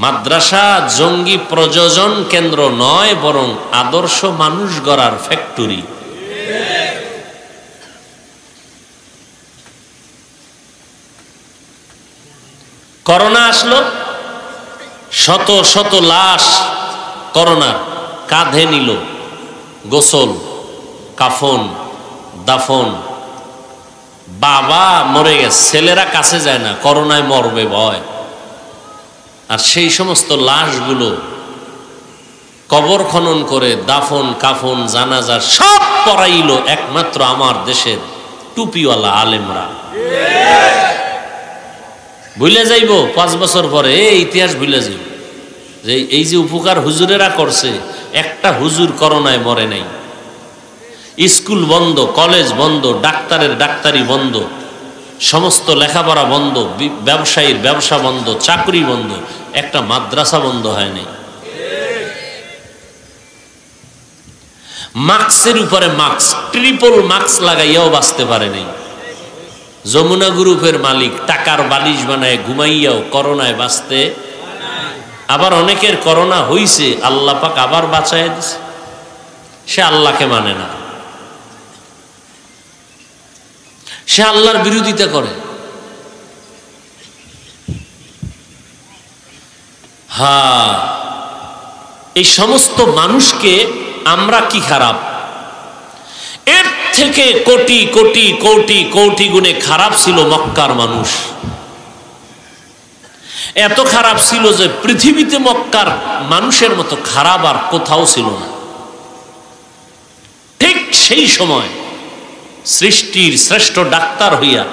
মাদ্রাসা জঙ্গি প্রযোজন কেন্দ্র নয়, বরং আদর্শ মানুষ গড়ার ফ্যাক্টরি। করোনা আসলো, শত শত লাশ করোনার কাঁধে নিল, গোসল, কাফন, দাফন। বাবা মরে গেছে, ছেলেরা কাছে যায় না, করোনায় মরবে ভয়। আর সেই সমস্ত লাশগুলো কবর খনন করে দাফন, কাফন, জানাজা সব পড়াইল একমাত্র আমার দেশের টুপিওয়ালা আলেমরা। ভুলে যাইব 5 বছর পরে, এই ইতিহাস ভুলে যাইব যে এই যে উপকার হুজুরেরা করছে, একটা হুজুর করোনায় মরে নাই। স্কুল বন্ধ, কলেজ বন্ধ, ডাক্তারের ডাক্তারি বন্ধ, সমস্ত লেখাপড়া বন্ধ, ব্যবসায়ীর ব্যবসা বন্ধ, চাকরি বন্ধ, একটা মাদ্রাসা বন্ধ হয় নাই। মাস্কের উপরে মাস্ক, ট্রিপল মাস্ক লাগাইয়াও বাঁচতে পারে নাই। যমুনা গ্রুপের মালিক টাকার বালিশ বানায় ঘুমাইয়াও করোনায় বাঁচতে। আবার অনেকের করোনা হইছে, আল্লাহ পাক আবার বাঁচায় দিছে, সে আল্লাহকে মানে না, সে আল্লাহর বিরোধিতা করে। হ্যাঁ, এই সমস্ত মানুষকে আমরা কি খারাপ, এর থেকে কোটি কোটি কোটি কোটি গুণে খারাপ ছিল মক্কার মানুষ। এত খারাপ ছিল যে পৃথিবীতে মক্কার মানুষের মতো খারাপ আর কোথাও ছিল না। ঠিক সেই সময় সৃষ্টির শ্রেষ্ঠ ডাক্তার হইয়া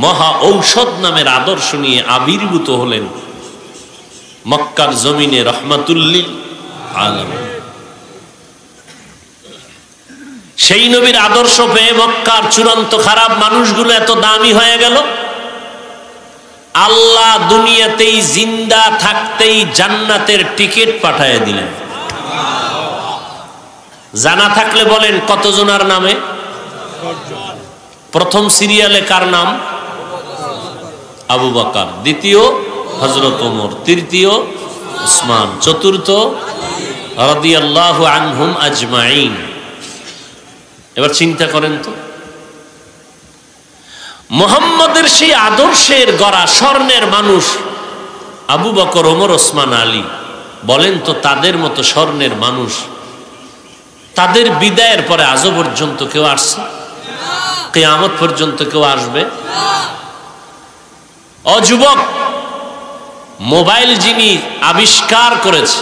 মহা ঔষধ নামের আদর্শ নিয়ে আবির্ভূত হলেন মক্কার জমিনে রহমাতুল্লিল আলামিন। সেই নবীর আদর্শ পেয়ে মক্কার চূড়ান্ত খারাপ মানুষগুলো এত দামি হয়ে গেল। আল্লাহ দুনিয়াতেই জিন্দা থাকতেই জান্নাতের টিকিট পাঠায় দিলেন। জানা থাকলে বলেন কতজনার নামে? প্রথম সিরিয়ালে কার নাম? আবু বকর, দ্বিতীয় হযরত ওমর, তৃতীয় উসমান, চতুর্থ রাদিয়াল্লাহু আনহুম আজমাইন। এবার চিন্তা করেন তো, মুহাম্মদের সেই আদর্শের গড়া স্বর্ণের মানুষ আবু বকর, ওমর, ওসমান, আলী, বলেন তো তাদের মতো স্বর্ণের মানুষ তাদের বিদায়ের পরে আজও পর্যন্ত কেউ আসছে? কিয়ামত পর্যন্ত কেউ আসবে? ও যুবক, মোবাইল যিনি আবিষ্কার করেছে,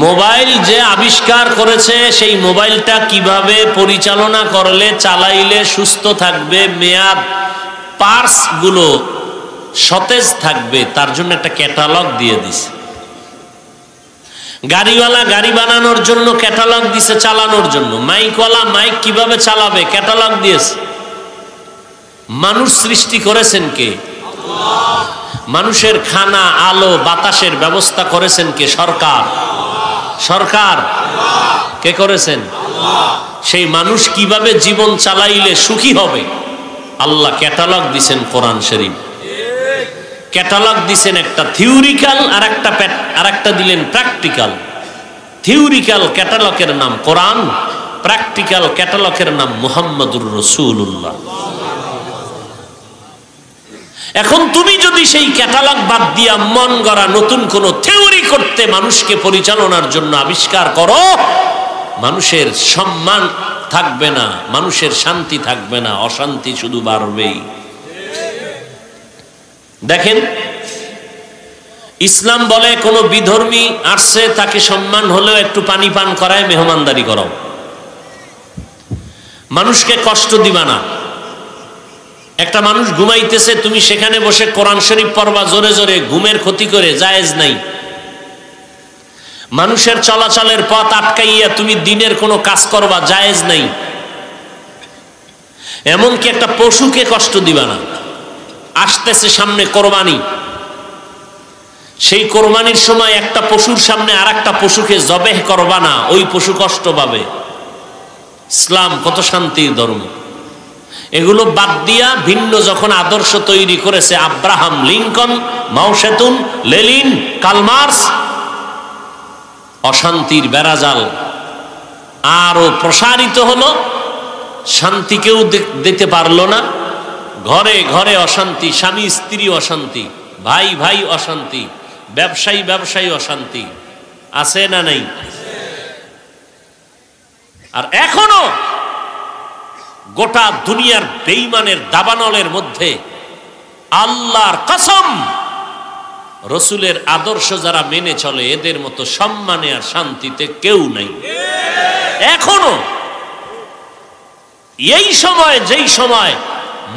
মোবাইল যে আবিষ্কার করেছে, সেই মোবাইলটা কিভাবে পরিচালনা করলে চালাইলে সুস্থ থাকবে, মেয়াদ পার্স গুলো সতেজ থাকবে, তার জন্য একটা ক্যাটালগ দিয়ে দিছে। গাড়িওয়ালা গাড়ি বানানোর জন্য ক্যাটালগ দিছে চালানোর জন্য, মাইকওয়ালা মাইক কিভাবে চালাবে ক্যাটালগ দিয়েছে। মানুষ সৃষ্টি করেছেন কে? আল্লাহ। মানুষের খানা, আলো, বাতাসের ব্যবস্থা করেছেন কে? সরকার। সরকার কে করেছেন? আল্লাহ। সেই মানুষ কিভাবে জীবন চালাইলে সুখী হবে আল্লাহ ক্যাটালগ দিছেন কোরআন শরীফ। ক্যাটালগ দিছেন একটা থিওরিক্যাল, আর একটা দিলেন প্র্যাকটিক্যাল। থিওরিক্যাল ক্যাটালগের নাম কোরআন, প্র্যাকটিক্যাল ক্যাটালগের নাম মুহাম্মদুর রাসূলুল্লাহ। এখন তুমি যদি সেই ক্যাটালগ বাদ দিয়া মন গড়া নতুন কোন থিওরি করতে মানুষকে পরিচালনার জন্য আবিষ্কার করো, মানুষের সম্মান থাকবে না, মানুষের শান্তি থাকবে না, অশান্তি শুধু বাড়বেই। দেখেন, ইসলাম বলে কোন বিধর্মী আসছে তাকে সম্মান হলেও একটু পানি পান করায়, মেহমানদারি করো, মানুষকে কষ্ট দিবা না। একটা মানুষ ঘুমাইতেছে, তুমি সেখানে বসে কোরআন শরীফ পড়বা জোরে জোরে, ঘুমের ক্ষতি করে, জায়েজ নাই। মানুষের চলাচলের পথ আটকাইয়া তুমি দিনের কোনো কাজ করবা, জায়েজ নাই। এমনকি একটা পশুকে কষ্ট দিবা না। আসতেছে সামনে কোরবানি, সেই কোরবানির সময় একটা পশুর সামনে আর একটা পশুকে জবেহ করবা না, ওই পশু কষ্ট পাবে। ইসলাম কত শান্তির ধর্ম। এগুলো বাদ দিয়া ভিন্ন যখন আদর্শ তৈরি করেছে আব্রাহাম লিঙ্কন, মাও সেতুং, লেনিন, কার্ল মার্কস, অশান্তির বেড়াজাল আরো প্রসারিত হলো। শান্তিকেও দিতে পারলো না, ঘরে ঘরে অশান্তি, স্বামী স্ত্রী অশান্তি, ভাই ভাই অশান্তি, ব্যবসায়ী ব্যবসায়ী অশান্তি, আছে না নাই? আর এখনো গোটা দুনিয়ার বেঈমানের দাবানলের মধ্যে আল্লাহর কসম রসুলের আদর্শ যারা মেনে চলে এদের মতো সম্মানে আর শান্তিতে কেউ নাই এখনো। এই সময়, যেই সময়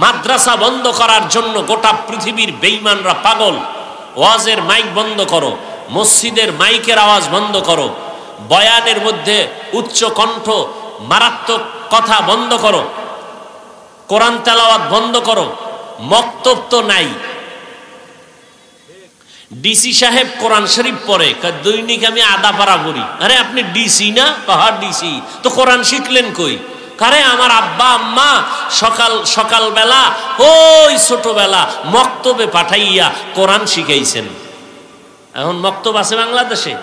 মাদ্রাসা বন্ধ করার জন্য গোটা পৃথিবীর বেঈমানরা পাগল, ওয়াজের মাইক বন্ধ করো, মসজিদের মাইকের আওয়াজ বন্ধ করো, বয়ানের মধ্যে উচ্চ কণ্ঠ মারাত্মক কথা বন্ধ করো, কোরআন তেলাওয়াত বন্ধ করো, মক্তব তো নাই। ডিসি সাহেব কোরআন শরীফ পড়ে, দৈনিক আমি আধা পারা পড়ি। আরে আপনি ডিসি না? কাহার ডিসি? তো কোরআন শিখলেন কই? কারে আমার আব্বা আম্মা সকালবেলা ওই ছোটবেলা মক্তবে পাঠাইয়া কোরআন শিখাইছেন। এখন মক্তব আছে বাংলাদেশে?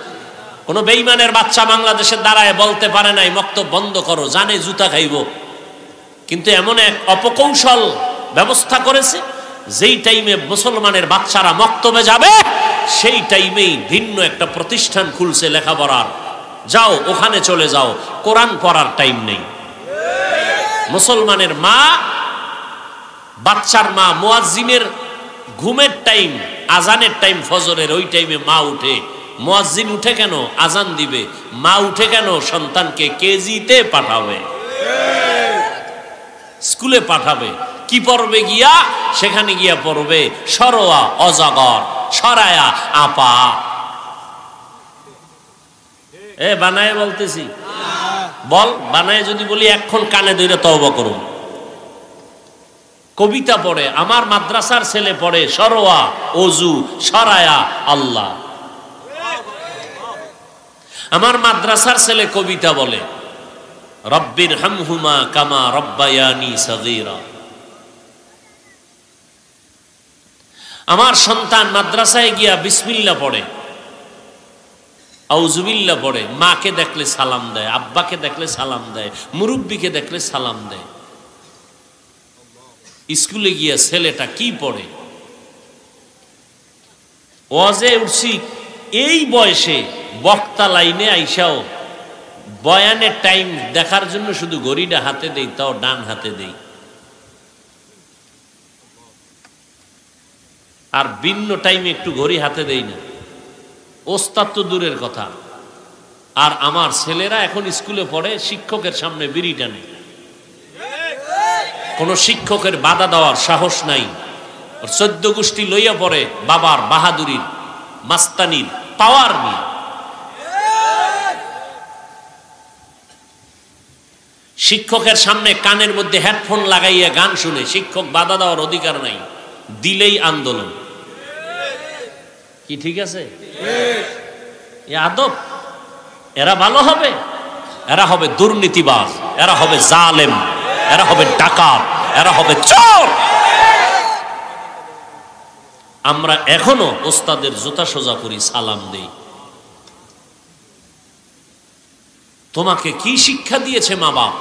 কোন বেঈমানের বাচ্চা বাংলাদেশে দাঁড়ায় বলতে পারে নাই মক্তব বন্ধ করো, জানে জুতা খাইব। কিন্তু এমন এক অপকৌশল ব্যবস্থা করেছে, যেই টাইমে মুসলমানের বাচ্চারা মক্তবে যাবে সেই টাইমেই ভিন্ন একটা প্রতিষ্ঠান খুলছে লেখাপড়ার, যাও ওখানে চলে যাও, কোরআন পড়ার টাইম নেই। মুসলমানের মা, বাচ্চার মা, মুয়াজ্জিনের ঘুমের টাইম, আজানের টাইম ফজরের, ওই টাইমে মা উঠে। মুয়াজ্জিন উঠে কেন? আজান দিবে। মা উঠে কেন? সন্তানকে কেজিতে পাঠাবে, স্কুলে পাঠাবে। কি পড়বে গিয়া? সেখানে গিয়া পড়বে সরোয়া অজাগর, সরায়া আপা। বানায় বলতেছি, বল বানায় যদি বলি এখন কানে ধরে তওবা করুন। কবিতা পড়ে, আমার মাদ্রাসার ছেলে পড়ে সরোয়া অজু সরায়া আল্লাহ। আমার মাদ্রাসার ছেলে কবিতা বলে রব্বির হামহুমা কামা রব্বায়ানি সগীরা। আমার সন্তান মাদ্রাসায় গিয়া বিসমিল্লাহ পড়ে, আউযুবিল্লাহ পড়ে, মাকে দেখলে সালাম দেয়, আব্বাকে দেখলে সালাম দেয়, মুরব্বীকে দেখলে সালাম দেয়। স্কুলে গিয়া ছেলেটা কি পড়ে? ওয়াজে উঠছি এই বয়সে, বক্তা লাইনে আইসাও বয়ানের টাইম দেখার জন্য শুধু ঘড়িটা হাতে দেই, তাও ডান হাতে দেই। আর ভিন্ন টাইমে একটু ঘড়ি হাতে দেই না। ওস্তাদ তো দূরের কথা। আর আমার ছেলেরা এখন স্কুলে পড়ে, শিক্ষকের সামনে বিড়ি টানে, কোন শিক্ষকের বাধা দেওয়ার সাহস নাই। 14 গোষ্ঠী লইয়া পড়ে বাবার বাহাদুরির, মাস্তানির পাওয়ার নিয়ে। শিক্ষকের সামনে কানের মধ্যে হেডফোন লাগাইয়া গান শুনে, শিক্ষক বাধা দেওয়ার অধিকার নাই, দিলেই আন্দোলন। কি ঠিক আছে? আদব। এরা ভালো হবে? এরা হবে দুর্নীতিবাজ, এরা হবে জালেম, এরা হবে ডাকাত, এরা হবে চোর। আমরা এখনো ওস্তাদের জুতা সোজা করি, সালাম দেই। তোমাকে কি শিক্ষা দিয়েছে মা বাপ?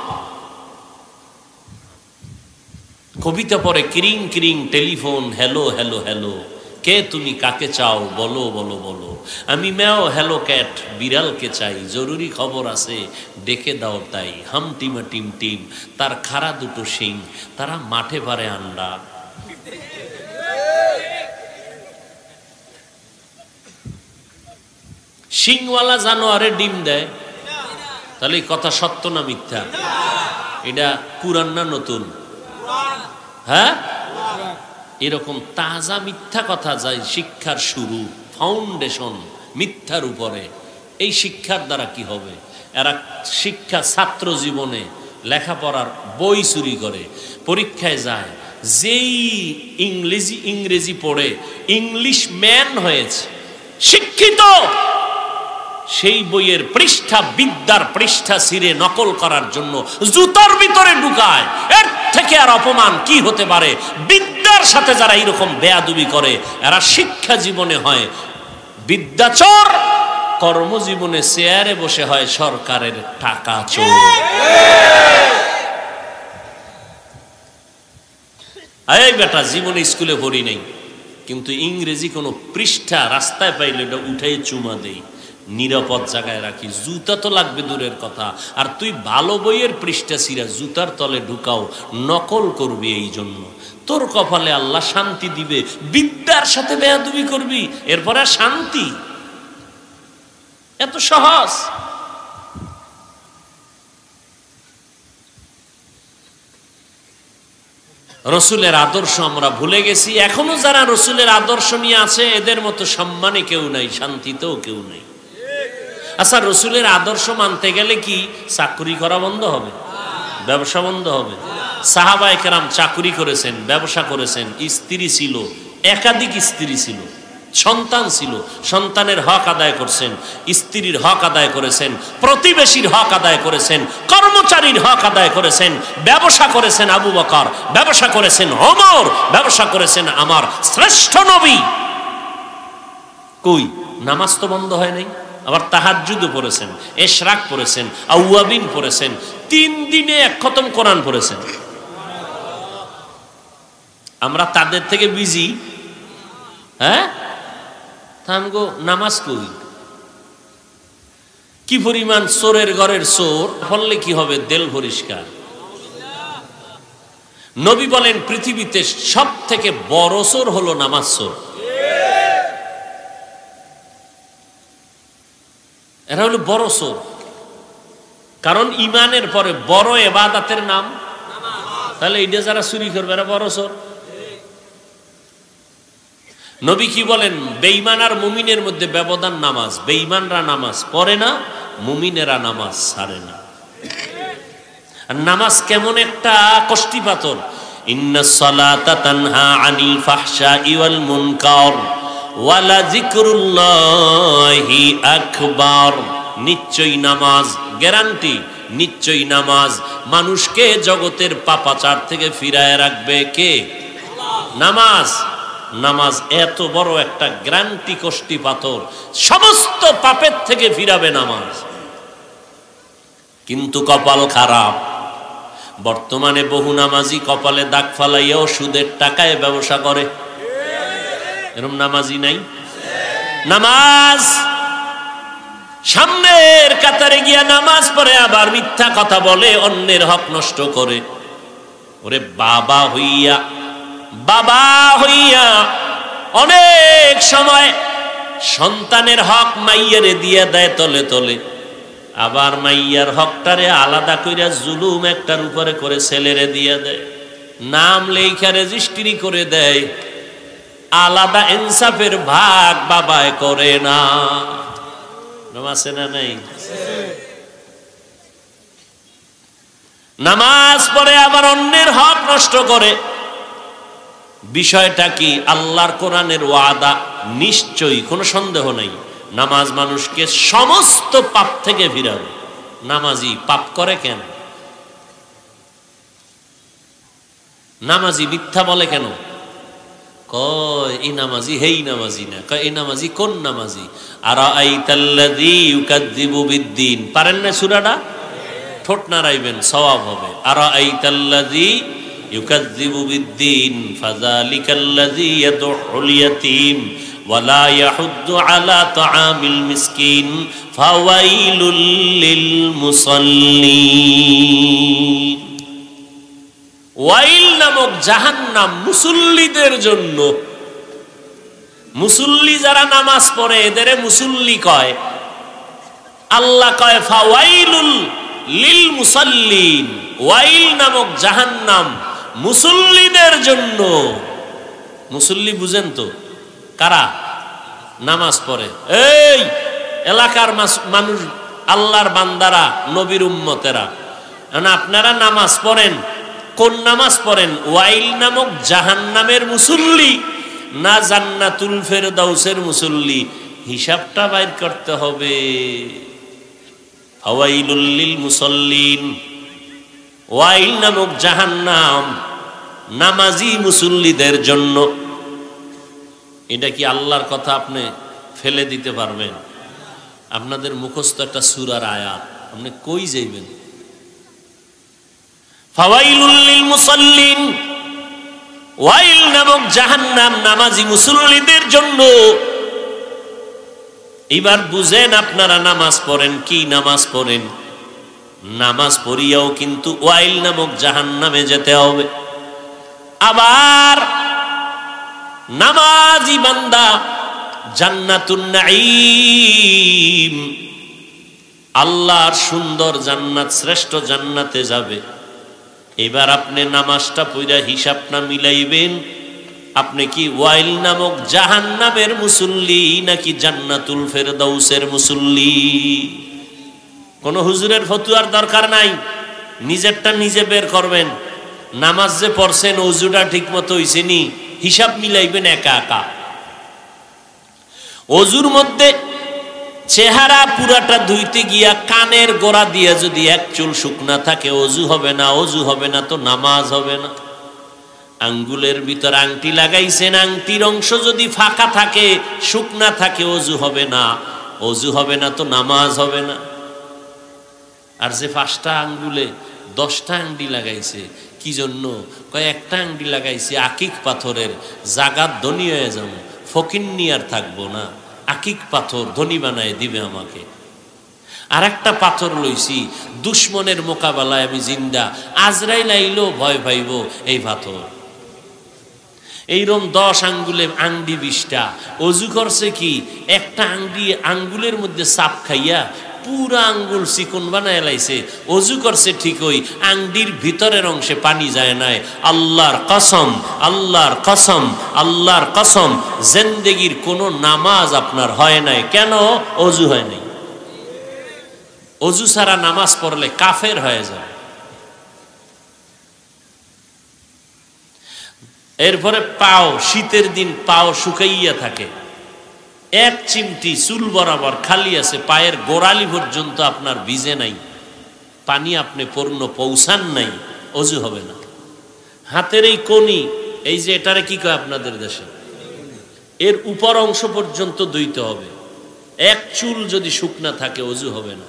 কবিতা পড়ে কিরিং কিরিং টেলিফোন, হ্যালো হ্যালো হ্যালো, কে তুমি কাকে চাও বলো বলো বলো, আমি ম্যাও হ্যালো ক্যাট বিড়ালকে চাই, জরুরি খবর আছে ডেকে দাও তাই, হাম টিমা টিম টিম তার খাড়া দুটো শিং, তারা মাঠে পারে আন্ডা। শিংওয়ালা জানোয়ারে ডিম দেয়, তাহলে কথা সত্য না মিথ্যা? এটা পুরান না নতুন? হ্যাঁ, এরকম তাজা মিথ্যা কথা যায় শিক্ষার শুরু, ফাউন্ডেশন মিথ্যার উপরে। এই শিক্ষার দ্বারা কি হবে? এরা শিক্ষা ছাত্র জীবনে লেখাপড়ার বই চুরি করে, পরীক্ষায় যায়, যেই ইংরেজি পড়ে ইংলিশ ম্যান হয়েছে, শিক্ষিত, সেই বইয়ের পৃষ্ঠা, বিদ্যার পৃষ্ঠা ছিঁড়ে নকল করার জন্য জুতার ভিতরে ঢুকায়। এর থেকে আর অপমান কি হতে পারে? বিদ্যার সাথে যারা এরকম বেয়াদবি করে এরা শিক্ষা জীবনে হয় বিদ্যাচর, কর্মজীবনে চেয়ারে বসে হয় সরকারের টাকা চোর। এই বেটা, জীবনে স্কুলে পড়ি নাই, কিন্তু ইংরেজি কোনো পৃষ্ঠা রাস্তায় পাইলে এটা উঠাই চুমা দেই, নিরাপদ জায়গায় রাখি। জুতা তো লাগবে দূরের কথা, আর তুই ভালো বইয়ের পৃষ্ঠা ছিঁড়া জুতার তলে ঢুকাও, নকল করবি। এই জন্য তোর কপালে আল্লাহ শান্তি দিবে। বিদ্যার সাথে বেয়াদবি করবি, এরপরে শান্তি। এত সহজ। রসুলের আদর্শ আমরা ভুলে গেছি। এখনো যারা রসুলের আদর্শ নিয়ে আছে এদের মতো সম্মানে কেউ নাই, শান্তিতেও কেউ নাই। আচ্ছা, রসুলের আদর্শ মানতে গেলে কি চাকরি করা বন্ধ হবে? ব্যবসা বন্ধ হবে? সাহাবায়ে কেরাম চাকরি করেছেন, ব্যবসা করেছেন, স্ত্রী ছিল, একাধিক স্ত্রী ছিল, সন্তান ছিল, সন্তানের হক আদায় করছেন, স্ত্রীর হক আদায় করেছেন, প্রতিবেশীর হক আদায় করেছেন, কর্মচারীর হক আদায় করেছেন, ব্যবসা করেছেন আবু বকর, ব্যবসা করেছেন ওমর, ব্যবসা করেছেন আমার শ্রেষ্ঠ নবী। কই নামাজ তো বন্ধ হয় নাই। আবার তাহাজ্জুদও পড়েছেন, ইশরাক পড়েছেন, আউয়াবিন পড়েছেন, 3 দিনে 1 খতম কোরআন পড়েছেন। আমরা তাদের থেকে বিজি। হ্যাঁ, থামগো, নামাজ কই? কি পরিমাণ চোরের ঘরের চোর, ফললে কি হবে? দেল পরিষ্কার। নবী বলেন পৃথিবীতে সব থেকে বড় চোর হলো নামাজ চোর। এরা হলো বড় চোর, কারণ ইমানের পরে বড় ইবাদতের নাম। তাহলে এটা যারা চুরি করবে এরা বড় চোর। নবী কি বলেন? বেঈমান আর মুমিনের মধ্যে ব্যবধান নামাজ। বেঈমানরা নামাজ পড়ে না, মুমিনেরা নামাজ ছাড়ে না। আর নামাজ কেমন একটা কষ্টি পাথর। ইন্নাস সালাতা তানহা আনিল ফাহশাই ওয়াল মুনকার ওয়ালা যিকরুল্লাহি আকবার। নিশ্চয়ই নামাজ, গ্যারান্টি, নিশ্চয়ই নামাজ মানুষকে জগতের পাপাচার থেকে ফিরায় রাখবে। কে? নামাজ। নামাজ এত বড় একটা গ্যারান্টি, কষ্টি পাথর, সমস্ত পাপের থেকে ফিরাবে নামাজ। কিন্তু কপাল খারাপ, বর্তমানে বহু নামাজি কপালে দাগ ফালাইয়াও সুদের টাকায় ব্যবসা করে। এরকম নামাজি নাই? নামাজ সামনের কাতারে গিয়া নামাজ পড়ে আবার মিথ্যা কথা বলে, অন্যের হক নষ্ট করে। ওরে বাবা হইয়া, বাবা হইয়া অনেক সময় সন্তানের হক মাইয়ারে দিয়ে দেয় তলে তলে, আবার মাইয়ার হকটারে আলাদা কইরা জুলুম একটার উপরে করে ছেলেরে দিয়ে দেয়, নাম লেখা রেজিস্ট্রি করে দেয়, আলাদা ইনসাফের ভাগ বাবায় করে না। নামাজে না নাই? নামাজ পড়ে আবার অন্যের হক নষ্ট করে। বিষয়টা কি? আল্লাহর কোরআনের ওয়াদা নিশ্চয়ই, কোনো সন্দেহ নাই, নামাজ মানুষকে সমস্ত পাপ থেকে ফিরাবে। নামাজি পাপ করে কেন? নামাজি মিথ্যা বলে কেন? কয় এই নামাজি হেই নামাজি না। কয় এই নামাজি কোন নামাজি? আরাআইতাল্লাযী ইউকাযযিবু বিদ্দীন। পারেন না সূরাটা? ঠোঁট নাড়াইবেন, সওয়াব হবে। আরাআইতাল্লাযী ইউকাযযিবু বিদ্দীন ফাযালিকাল্লাযী ইয়াদউল ইয়াতীম ওয়ালা ইয়াহুদ্দু আলা তাআমিল মিসকিন ফাওয়াইলুল লিল মুসাল্লিন। ওয়াইল নামক জাহান্নাম মুসল্লিদের জন্য। মুসল্লি যারা নামাজ পড়ে এদের মুসল্লি কয়। আল্লাহ কয় ফাওয়াইলুল লিল মুসাল্লিন। ওয়াইল নামক জাহান্নাম মুসল্লিদের জন্য। মুসল্লি বুঝেন তো কারা? নামাজ পড়ে। এই এলাকার মানুষ, আল্লাহর বান্দারা, নবীর উম্মতেরা, আপনারা নামাজ পড়েন, কোন নামাজ পড়েন? ওয়াইল নামক জাহান্নামের মুসল্লি না জান্নাতুল ফেরদাউসের মুসল্লি? হিসাবটা বাইর করতে হবে। ফাওয়াইলুল লিল মুসাল্লিন। ওয়াইল নামক জাহান্নাম নামাজি মুসল্লিদের জন্য। এটা কি আল্লাহর কথা আপনি ফেলে দিতে পারবেন? আপনাদের মুখস্থ একটা সূরার আয়াত, আপনি কই যাইবেন? ফাওয়াইলুল লিল মুসাল্লিন, ওয়াইল নামক জাহান্নাম নামাজি মুসল্লিদের জন্য। এবার বুঝেন, আপনারা নামাজ পড়েন, কি নামাজ পড়েন? নামাজ পড়িয়াও কিন্তু ওয়াইল নামক জাহান্নামে যেতে হবে। আবার নামাজি বান্দা জান্নাতুন নাঈম, আল্লাহর সুন্দর জান্নাত, শ্রেষ্ঠ জান্নাতে যাবে। এবার আপনি নামাজটা পড়া হিসাবটা মিলাইবেন, আপনি কি ওয়াইল নামক জাহান্নামের মুসল্লি নাকি জান্নাতুল ফেরদাউসের মুসল্লি? কোন হুজুরের ফতুয়ার দরকার নাই, নিজেরটা নিজে বের করবেন। নামাজ যে পড়ছেন ওযুটা ঠিক মতো হইছে নি, হিসাব মিলাইবেন একা একা। ওযুর মধ্যে চেহারা পুরাটা ধুইতে গিয়া কানের গোড়া দিয়া যদি এক চুল শুকনা থাকে ওযু হবে না, ওযু হবে না তো নামাজ হবে না। আঙ্গুলের ভিতর আংটি লাগাইছেন, আংটির অংশ যদি ফাঁকা থাকে, শুকনা থাকে, ওযু হবে না, ওযু হবে না তো নামাজ হবে না। আর যে 5টা আঙ্গুলে 10টা আংটি লাগাইছে, কি জন্য? কয় একটা আংটি লাগাইছে আকিক পাথরের, জাগাত ধনী হয়ে যাবো, ফকিন্নি আর থাকবো না, আকিক পাথর ধনী বানায় দিবে আমাকে। আর একটা পাথর লইছি দুশ্মনের মোকাবেলায় আমি জিন্দা, আজরাইল আইলো ভয় পাইব এই পাথর। এইরকম 10 আঙ্গুলে আংটি 20টা। ওযু করছে কি? একটা আংটি আঙ্গুলের মধ্যে চাপ খাইয়া পুরা আঙ্গুল চিকন বানায় লাইছে। ওযু করছে ঠিকই, আংটির ভিতরের অংশে পানি যায় নাই। আল্লাহর কসম, আল্লাহর কসম, আল্লাহর কসম, জিন্দেগির কোনো নামাজ আপনার হয় নাই। কেন? ওযু হয় নাই। ওযু ছাড়া নামাজ পড়লে কাফের হয়ে যায়। এরপরে পাও, শীতের দিন পাও শুকাইয়া থাকে, এক চিমটি চুল বরাবর খালি আছে, পায়ের গোড়ালি পর্যন্ত আপনার ভিজে নাই, পানি আপনি পূর্ণ পৌঁছান নাই, ওযু হবে না। হাতের এই কনি, এই যে এটারে কি কয় আপনাদের দেশে, এর উপর অংশ পর্যন্ত ধুইতে হবে। এক চুল যদি শুকনা থাকে ওযু হবে না।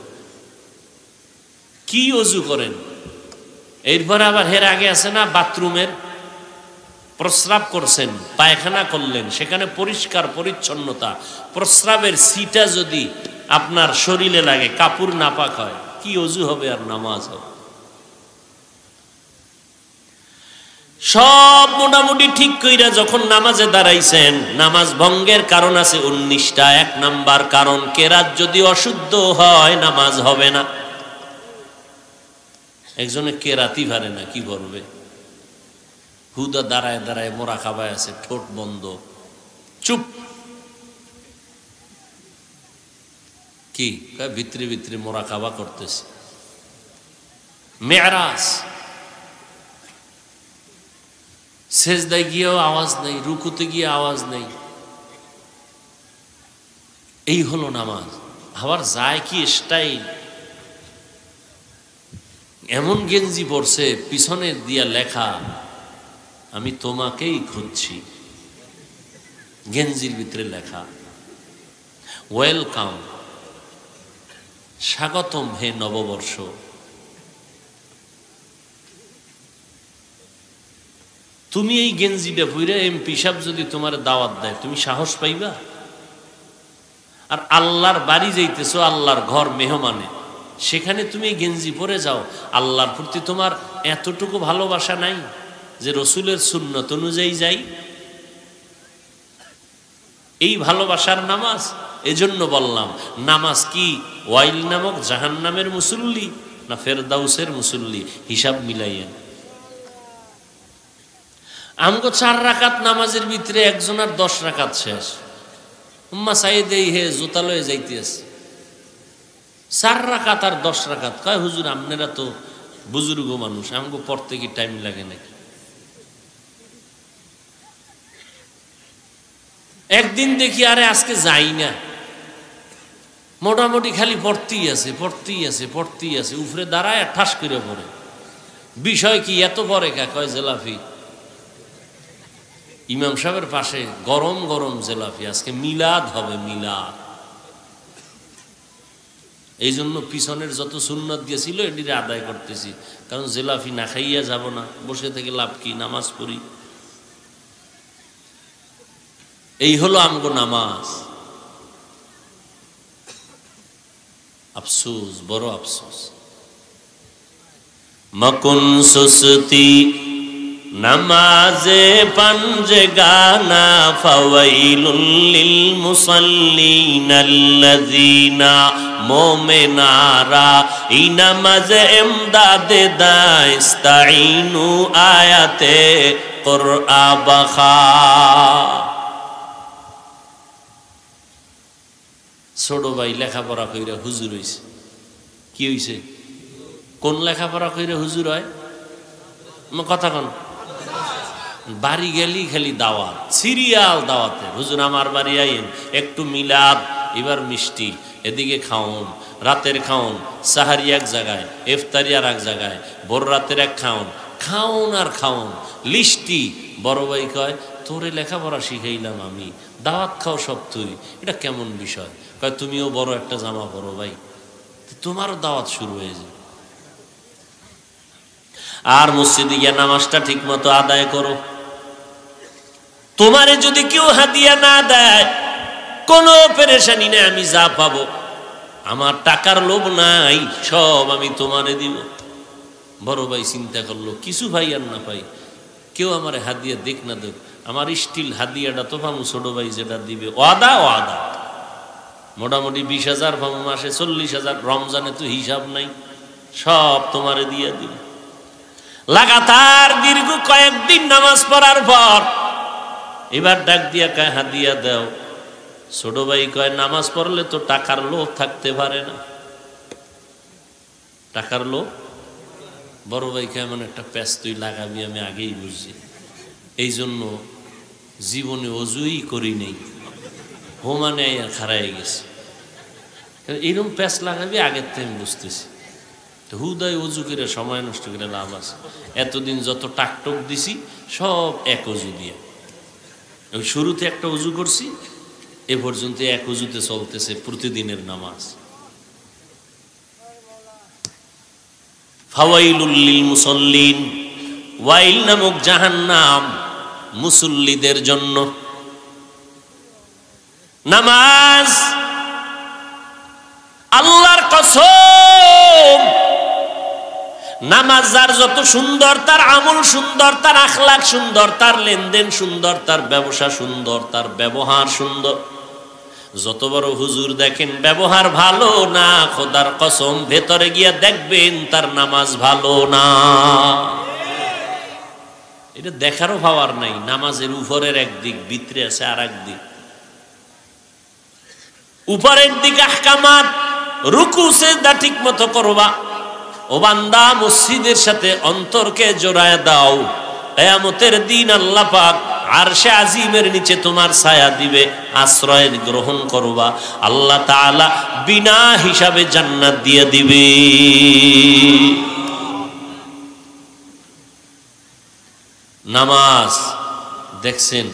কি ওযু করেন? এরপর আবার হের আগে আছে না বাথরুমের, প্রস্রাব করছেন, পায়খানা করলেন, সেখানে পরিষ্কার পরিচ্ছন্নতা, প্রস্রাবের সিটা যদি আপনার শরীরে লাগে, কাপড় নাপাক হয়, কি ওযু হবে আর নামাজ হবে? সব মোটামুটি ঠিক কইরা যখন নামাজে দাঁড়াইছেন, নামাজ ভঙ্গের কারণ আছে 19টা। 1 নাম্বার কারণ, কেরাত যদি অশুদ্ধ হয় নামাজ হবে না। একজনে কেরাতি পারে না, কি করবে? হুদা দাঁড়ায় দাঁড়ায় মোরা খাবায় আছে, ঠোঁট বন্ধ, চুপ। কি ভিতরে ভিতরে মোরা খাবা করতেছে। মেরাজ, সেজদায় গিয়েও আওয়াজ নেই, রুকুতে গিয়ে আওয়াজ নেই। এই হলো নামাজ। আবার যায় কি স্টাইল, এমন গেঞ্জি পরছে পিছনে দিয়া লেখা আমি তোমাকেই খুঁজছি, গেঞ্জির ভিতরে লেখা ওয়েলকাম, স্বাগতম হে নববর্ষ। তুমি এই গেঞ্জিটা পইরা এমপি সাহেব যদি তোমার দাওয়াত দেয়, তুমি সাহস পাইবা? আর আল্লাহর বাড়ি যাইতেছো, আল্লাহর ঘর মেহমানে, সেখানে তুমি গেঞ্জি পরে যাও, আল্লাহর প্রতি তোমার এতটুকু ভালোবাসা নাই যে রসুলের সুন্নত অনুযায়ী যাই? এই ভালোবাসার নামাজ। এজন্য বললাম, নামাজ কি ওয়াইল নামক জাহান্নামের মুসল্লি না ফেরদাউসের মুসল্লি? হিসাব মিলাইয়েন। আমগো 4 রাকাত নামাজের ভিতরে একজনের 10 রাকাত শেষ। উম্মা সাইদ এই হে জুতা লয়ে যাইতেছে, 4 রাকাত আর 10 রাকাত। কয় হুজুর আপনারা তো বুজুর্গ মানুষ, আমগো পড়তে কি টাইম লাগে নাকি? একদিন দেখি আরে আজকে যাই না, মোটামুটি খালি পড়তেই আছে, পড়তেই আছে, পড়তেই আছে। উপরে দাঁড়ায় ঠাস করে পড়ে, বিষয় কি এত পরে কয় জিলাপি। ইমাম সাহেবের পাশে গরম গরম জিলাপি, আজকে মিলাদ হবে, মিলাদ। এই জন্য পিছনের যত সুন্নত দিয়েছিল এটিরে আদায় করতেছি, কারণ জিলাপি না খাইয়া যাব না, বসে থেকে লাভ কি, নামাজ পড়ি। এই হলো আমগো নামাজ। আফসোস, বড় আফসোস। মকুন সুস্তি নামাজে পাঞ্জে গানা ফাওয়াইলুল লিল মুসাল্লিনাল্লাযিনা মুমিনারা এই নামাজে ইমদাদে দাইস্তাইনু আয়াতে কুরআ বাখা। ছোট ভাই লেখাপড়া কইরা হুজুর হইছে। কি হইছে? কোন লেখাপড়া কইরা হুজুর হয়? কথা কন। বাড়ি গেলি খালি দাওয়াত, সিরিয়াল দাওয়াতে। হুজুর আমার বাড়ি আইন, একটু মিলাদ, এবার মিষ্টি, এদিকে খাওন, রাতের খাওন, সাহারি এক জায়গায়, ইফতারি আর এক জায়গায়, ভোর রাতের এক খাওন, খাওন আর খাওন, লিস্টি। বড় ভাই কয় তোরে লেখাপড়া শিখাইলাম আমি, দাওয়াত খাও সব তুই, এটা কেমন বিষয়? কয় তুমিও বড় একটা জামা পরো ভাই, তোমারও দাওয়াত শুরু হয়ে যায়। আর মসজিদে গিয়ে নামাজটা ঠিক মতো আদায় করো। তোমারে যদি কেউ হাদিয়া না দেয়, কোনো পেরেশানি নেই, আমি যা পাবো, আমার টাকার লোভ নাই, সব আমি তোমারে দিব। বড় ভাই চিন্তা করলো, কিছু ভাই আর না পাই, কেউ আমার হাদিয়া দেখ না দেখ, আমার স্টিল হাদিয়াটা তো পাবো ছোট ভাই যেটা দিবে, ওয়াদা ওয়াদা। মোটামুটি 20,000 পাবো মাসে, 40,000, রমজানে তো হিসাব নাই, সব তোমারে দিয়ে দিবে। লাগাতার দীর্ঘ কয়েকদিন নামাজ পড়ার পর এবার ডাক দিয়া কয় হাদিয়া দাও। ছোট ভাই কয় নামাজ পড়লে তো টাকার লোভ থাকতে পারে না। টাকার লোভ? বড় ভাই কয় এমন একটা প্যাচ তুই লাগাবি আমি আগেই বুঝছি, এই জন্য জীবনে অজুই করি নেই, হোমানে খারাই গেছে। এইরকম প্যাচ লাগাবি আগের থেকে আমি বুঝতেছি। হুদায় অজু করে সময় নষ্ট করে লাভ আছে? এতদিন যত টাকটক দিছি সব এক অজু দিয়ে, ওই শুরুতে একটা অজু করছি, এ পর্যন্ত এক অজুতে চলতেছে প্রতিদিনের নামাজ। ফাওয়াইলুল লিল মুসাল্লিন, ওয়াইল নামক জাহান্নাম মুসল্লিদের জন্য। নামাজ আল্লাহর কসম, নামাজ যার যত সুন্দর, তার আমল সুন্দর, তার আখলাক সুন্দর, তার লেনদেন সুন্দর, তার ব্যবসা সুন্দর, তার ব্যবহার সুন্দর। যত বড় হুজুর দেখেন ব্যবহার ভালো না, খোদার কসম ভেতরে গিয়া দেখবেন তার নামাজ ভালো না। এটা দেখারও পাওয়ার নাই। নামাজের উপরের একদিক, ভিতরে আছে আর একদিক। উপরের দিক আহকামাত, রুকু সিজদা ঠিক মতো করবা। ও বান্দা, মসজিদের সাথে অন্তরকে জোড়ায় দাও। কিয়ামতের দিন আল্লাহ পাক আরশে আজিমের নিচে তোমার ছায়া দিবে, আশ্রয় গ্রহণ করবা। আল্লাহ তাআলা বিনা হিসাবে জান্নাত দিয়ে দিবে। নামাজ দেখছেন,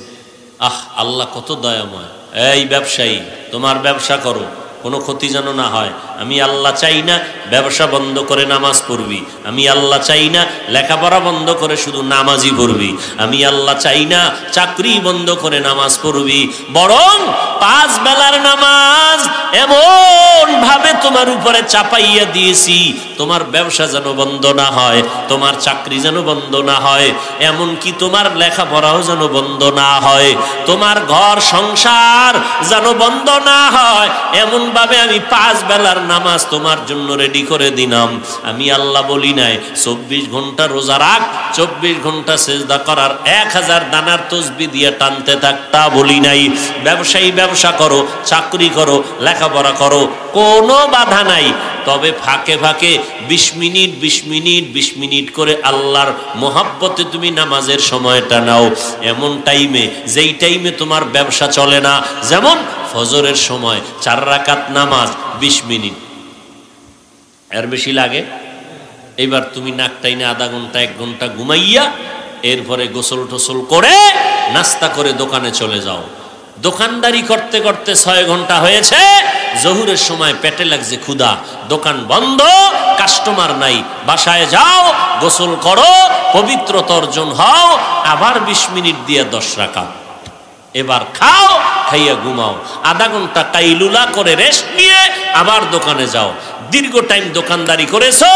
আল্লাহ কত দয়াময়। এই ব্যবসায়ী, তোমার ব্যবসা করো, কোনো ক্ষতি যেন না হয়। আমি আল্লাহ চাই না ব্যবসা বন্ধ করে নামাজ পড়বি, আমি আল্লাহ চাই না লেখাপড়া বন্ধ করে শুধু নামাজই পড়বি, আমি আল্লাহ চাই না চাকরি বন্ধ করে নামাজ পড়বি, বরং 5 বেলার নামাজ এমন ভাবে তোমার উপরে চাপাইয়া দিয়েছি, তোমার ব্যবসা যেন বন্ধ না হয়, তোমার চাকরি যেন বন্ধ না হয়, এমন কি তোমার লেখাপড়াও যেন বন্ধ না হয়, তোমার ঘর সংসার যেন বন্ধ না হয়, এমন ভাবে আমি 5 বেলার নামাজ তোমার জন্য রেডি করে দিলাম। আমি আল্লাহ বলি নাই 24 ঘন্টা রোজা রাখ, 24 ঘন্টা সেজদা করার 1000 দানার তসবিহ দিয়ে টানতে থাক, তা বলি নাই। ব্যবসায়ী ব্যবসা করো, চাকরি করো, লেখাপড়া করো, কোনো বাধা নাই। তবে ফাঁকে ফাঁকে 20 মিনিট 20 মিনিট 20 মিনিট করে আল্লাহর মোহাব্বতে তুমি নামাজের সময়টা নাও। এমন টাইমে, যেই টাইমে তোমার ব্যবসা চলে না, যেমন ফজরের সময় 4 রাকাত নামাজ 20 মিনিট, এর বেশি লাগে? এবার তুমি নাক টাইনে আধা ঘন্টা 1 ঘন্টা ঘুমাইয়া এরপরে গোসল টোসল করে নাস্তা করে দোকানে চলে যাও। দোকানদারি করতে করতে 6 ঘন্টা হয়েছে, জহুরের সময় পেটে লাগছে ক্ষুধা, দোকান বন্ধ, কাস্টমার নাই, বাসায় যাও, গোসল করো, পবিত্রতা অর্জন হও, আবার 20 মিনিট দিয়ে 10 রাকাত, এবার খাও, খাইয়া ঘুমাও, আধা ঘন্টা কাইলুলা করে রেস্ট নিয়ে আবার দোকানে যাও। দীর্ঘ টাইম দোকানদারি করেছো,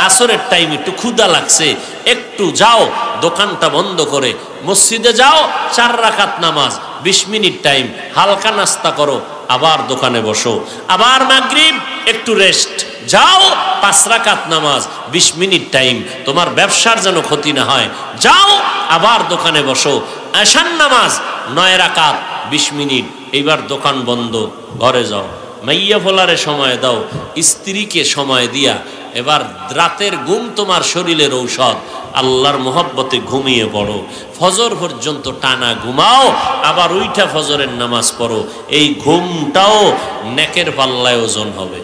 আসরের টাইম একটু ক্ষুধা লাগছে, একটু যাও দোকানটা বন্ধ করে মসজিদে যাও, 4 রাকাত নামাজ, 20 মিনিট টাইম, হালকা নাস্তা করো, আবার দোকানে বসো। আবার মাগরিব একটু রেস্ট, যাও 5 রাকাত নামাজ, 20 মিনিট টাইম, তোমার ব্যবসার যেন ক্ষতি না হয়, যাও আবার দোকানে বসো। আশার নামাজ 9 রাকাত, 20 মিনিট, এইবার দোকান বন্ধ, ঘরে যাও। মাইয়া ফোলারে সময় দাও, স্ত্রীকে সময় দিয়া এবার রাতের ঘুম তোমার শরীরের ঔষধ, আল্লাহর মোহব্বতে ঘুমিয়ে পড়ো, ফজর পর্যন্ত টানা ঘুমাও, আবার উইঠা ফজরের নামাজ পড়ো। এই ঘুমটাও নেকের পাল্লায় ওজন হবে।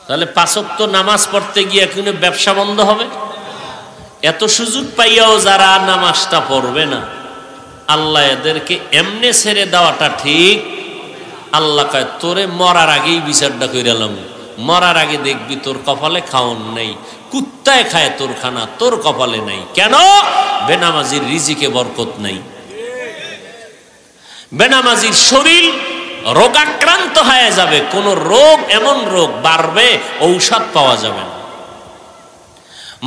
তাহলে 5 ওয়াক্ত নামাজ পড়তে গিয়ে কোনো ব্যবসা বন্ধ হবে? এত সুযোগ পাইয়াও যারা নামাজটা পড়বে না, আল্লাহ এদেরকে এমনে ছেড়ে দেওয়াটা ঠিক। আল্লাহ কয় তোরে মরার আগেই বিচারটা কইরালাম, মরার আগে দেখবি তোর কপালে খাওন নেই, কুত্তায় খায় তোর খানা, তোর কপালে নাই। কেন? বেনামাজির রিজিকে বরকত নাই, বেনামাজির শরীর রোগাক্রান্ত হয়ে যাবে, কোন রোগ, এমন রোগ বাড়বে ঔষধ পাওয়া যাবে না।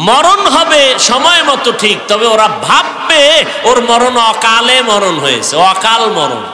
মরণ হবে সময় মতো ঠিক, তবে ওরা ভাববে ওর মরণ অকালে মরণ হয়েছে, অকাল মরণ,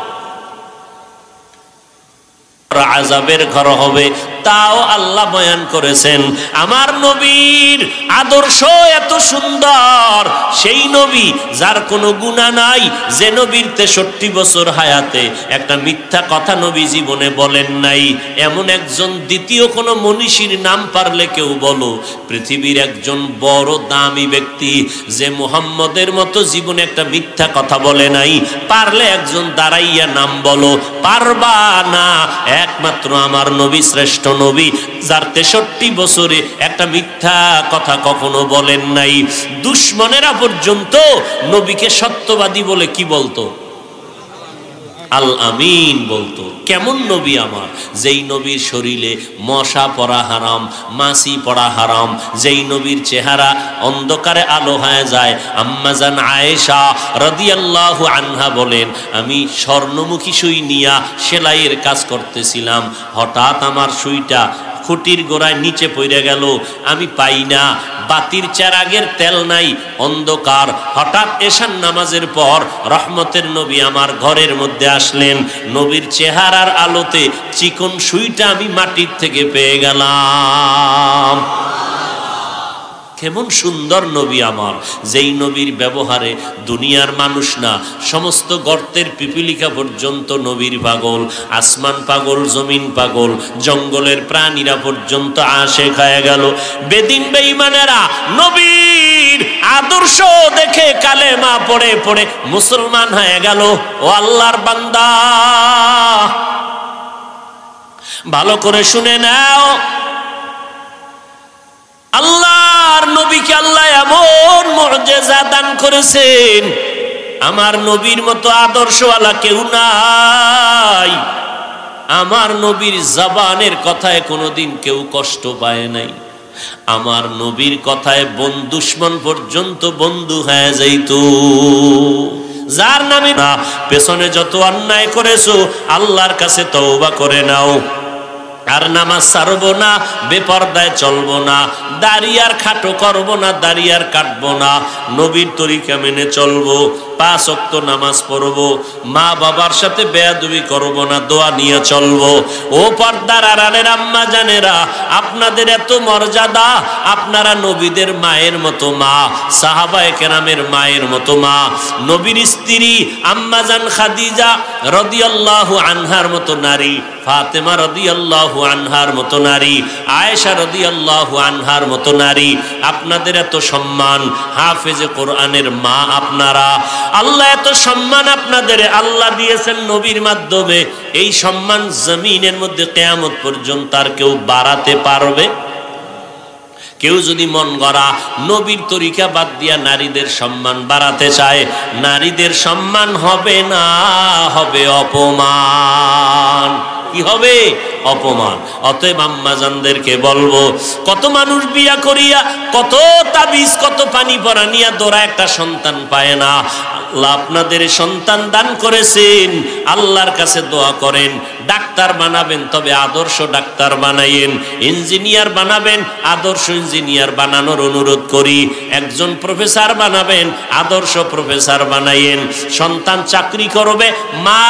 আযাবের ঘর হবে। তাও আল্লাহ বয়ান করেছেন আমার নবীর আদর্শ এত সুন্দর, সেই নবী যার কোনো গুনাহ নাই, যে নবীর 63 বছর হায়াতে একটা মিথ্যা কথা নবী জীবনে বলেন নাই, এমন একজন দ্বিতীয় কোনো মনীষীর নাম পারলে কেউ বলো। পৃথিবীর একজন বড় দামি ব্যক্তি যে মুহাম্মদের মতো জীবনে একটা মিথ্যা কথা বলে নাই, পারলে একজন দাঁড়াইয়া নাম বলো, পারবা না। একমাত্র আমার নবী শ্রেষ্ঠ নবী, যার 63 বছরে একটা মিথ্যা কথা কখনো বলেন নাই। দুশমনেরা পর্যন্ত নবীকে সত্যবাদী বলে কি বলতো? আল আমিন বলতো। কেমন নবী আমার, যেই নবীর শরীরে মশা পড়া হারাম, মাছি পড়া হারাম, যেই নবীর চেহারা অন্ধকারে আলো হয়ে যায়। আম্মাজান আয়েশা রাদিয়াল্লাহু আনহা বলেন, আমি স্বর্ণমুখী সুই নিয়া সেলাইয়ের কাজ করতেছিলাম, হঠাৎ আমার সুইটা খুঁটির গোড়ায় নিচে পড়ে গেল, আমি পাই না, বাতির চেরাগের তেল নাই, অন্ধকার। হঠাৎ এশার নামাজের পর রহমতের নবী আমার ঘরের মধ্যে আসলেন, নবীর চেহারার আলোতে চিকন সুইটা আমি মাটির থেকে পেয়ে গেলাম। কেমন সুন্দর নবী আমার, যেই নবীর ব্যবহারে দুনিয়ার মানুষ না, সমস্ত গর্তের পিপিলিকা পর্যন্ত নবীর পাগল, আসমান পাগল, জমিন পাগল, জঙ্গলের প্রাণীরা পর্যন্ত আশেক হয়ে গেল। বেদিন বেঈমানেরা নবীর আদর্শ দেখে কালেমা পড়ে পড়ে মুসলমান হয়ে গেল। ও আল্লাহর বান্দা, ভালো করে শুনে নাও, আল্লাহর নবীকে আল্লাহ এমন মুআজিজা দান করেছেন, আমার নবীর মতো আদর্শওয়ালা কেউ নাই। আমার নবীর জবানের কথায় কোনোদিন কেউ কষ্ট পায় নাই। আমার নবীর কথায় দুশমন পর্যন্ত বন্ধু হয়ে যাইত। যার নামে না পেছনে যত অন্যায় করেছো আল্লাহর কাছে তওবা করে নাও। আর নামাজ ছাড়বো না, বেপরদায় চলবো না, দাড়ি আর খাটো করবো না, দাড়ি আর কাটবো না, নবীর তরিকা মেনে চলবো, 5 ওয়াক্ত নামাজ পড়বো, মা বাবার সাথে বেয়াদবি করবো না, দোয়া নিয়ে চলবো। ও পর্দার আড়ালের আম্মা জানেরা, আপনাদের এত মর্যাদা, আপনারা নবীদের মায়ের মতো মা, সাহাবায়ে কেরামের মায়ের মতো মা, নবীর স্ত্রী আম্মা জান খাদিজা রাদিয়াল্লাহু আনহার মতো নারী, ফাতেমা রাদিয়াল্লাহু আনহার মতো নারী, আয়েশা রাদিয়াল্লাহু আনহার মতো নারী, আপনাদের এত সম্মান। হাফেজে কোরআনের মা আপনারা, আল্লাহ এত সম্মান আপনাদের আল্লাহ দিয়েছেন নবীর মাধ্যমে। এই সম্মান জমিনের মধ্যে কিয়ামত পর্যন্ত আর কেউ বাড়াতে পারবে কেউ যদি মন গড়া নবীর তরিকা বাদ দিয়া নারীদের সম্মান বাড়াতে চায়, নারীদের সম্মান হবে না, হবে অপমান। কি হবে? অপমান। অতএব আম্মাজানদেরকে বলবো, কত মানুষ বিয়া করিয়া কত তাবিজ কত পানি পরা নিয়া দোরা একটা সন্তান পায় না। আল্লাহ আপনাদের সন্তান দান করেছেন, আল্লাহর কাছে দোয়া করেন। ডাক্তার বানাবেন তবে আদর্শ ডাক্তার বানাইয়েন, ইঞ্জিনিয়ার বানাবেন আদর্শ ইঞ্জিনিয়ার বানানোর অনুরোধ করি। একজন প্রফেসর বানাবেন আদর্শ প্রফেসর বানাইয়েন। সন্তান চাকরি করবে, মা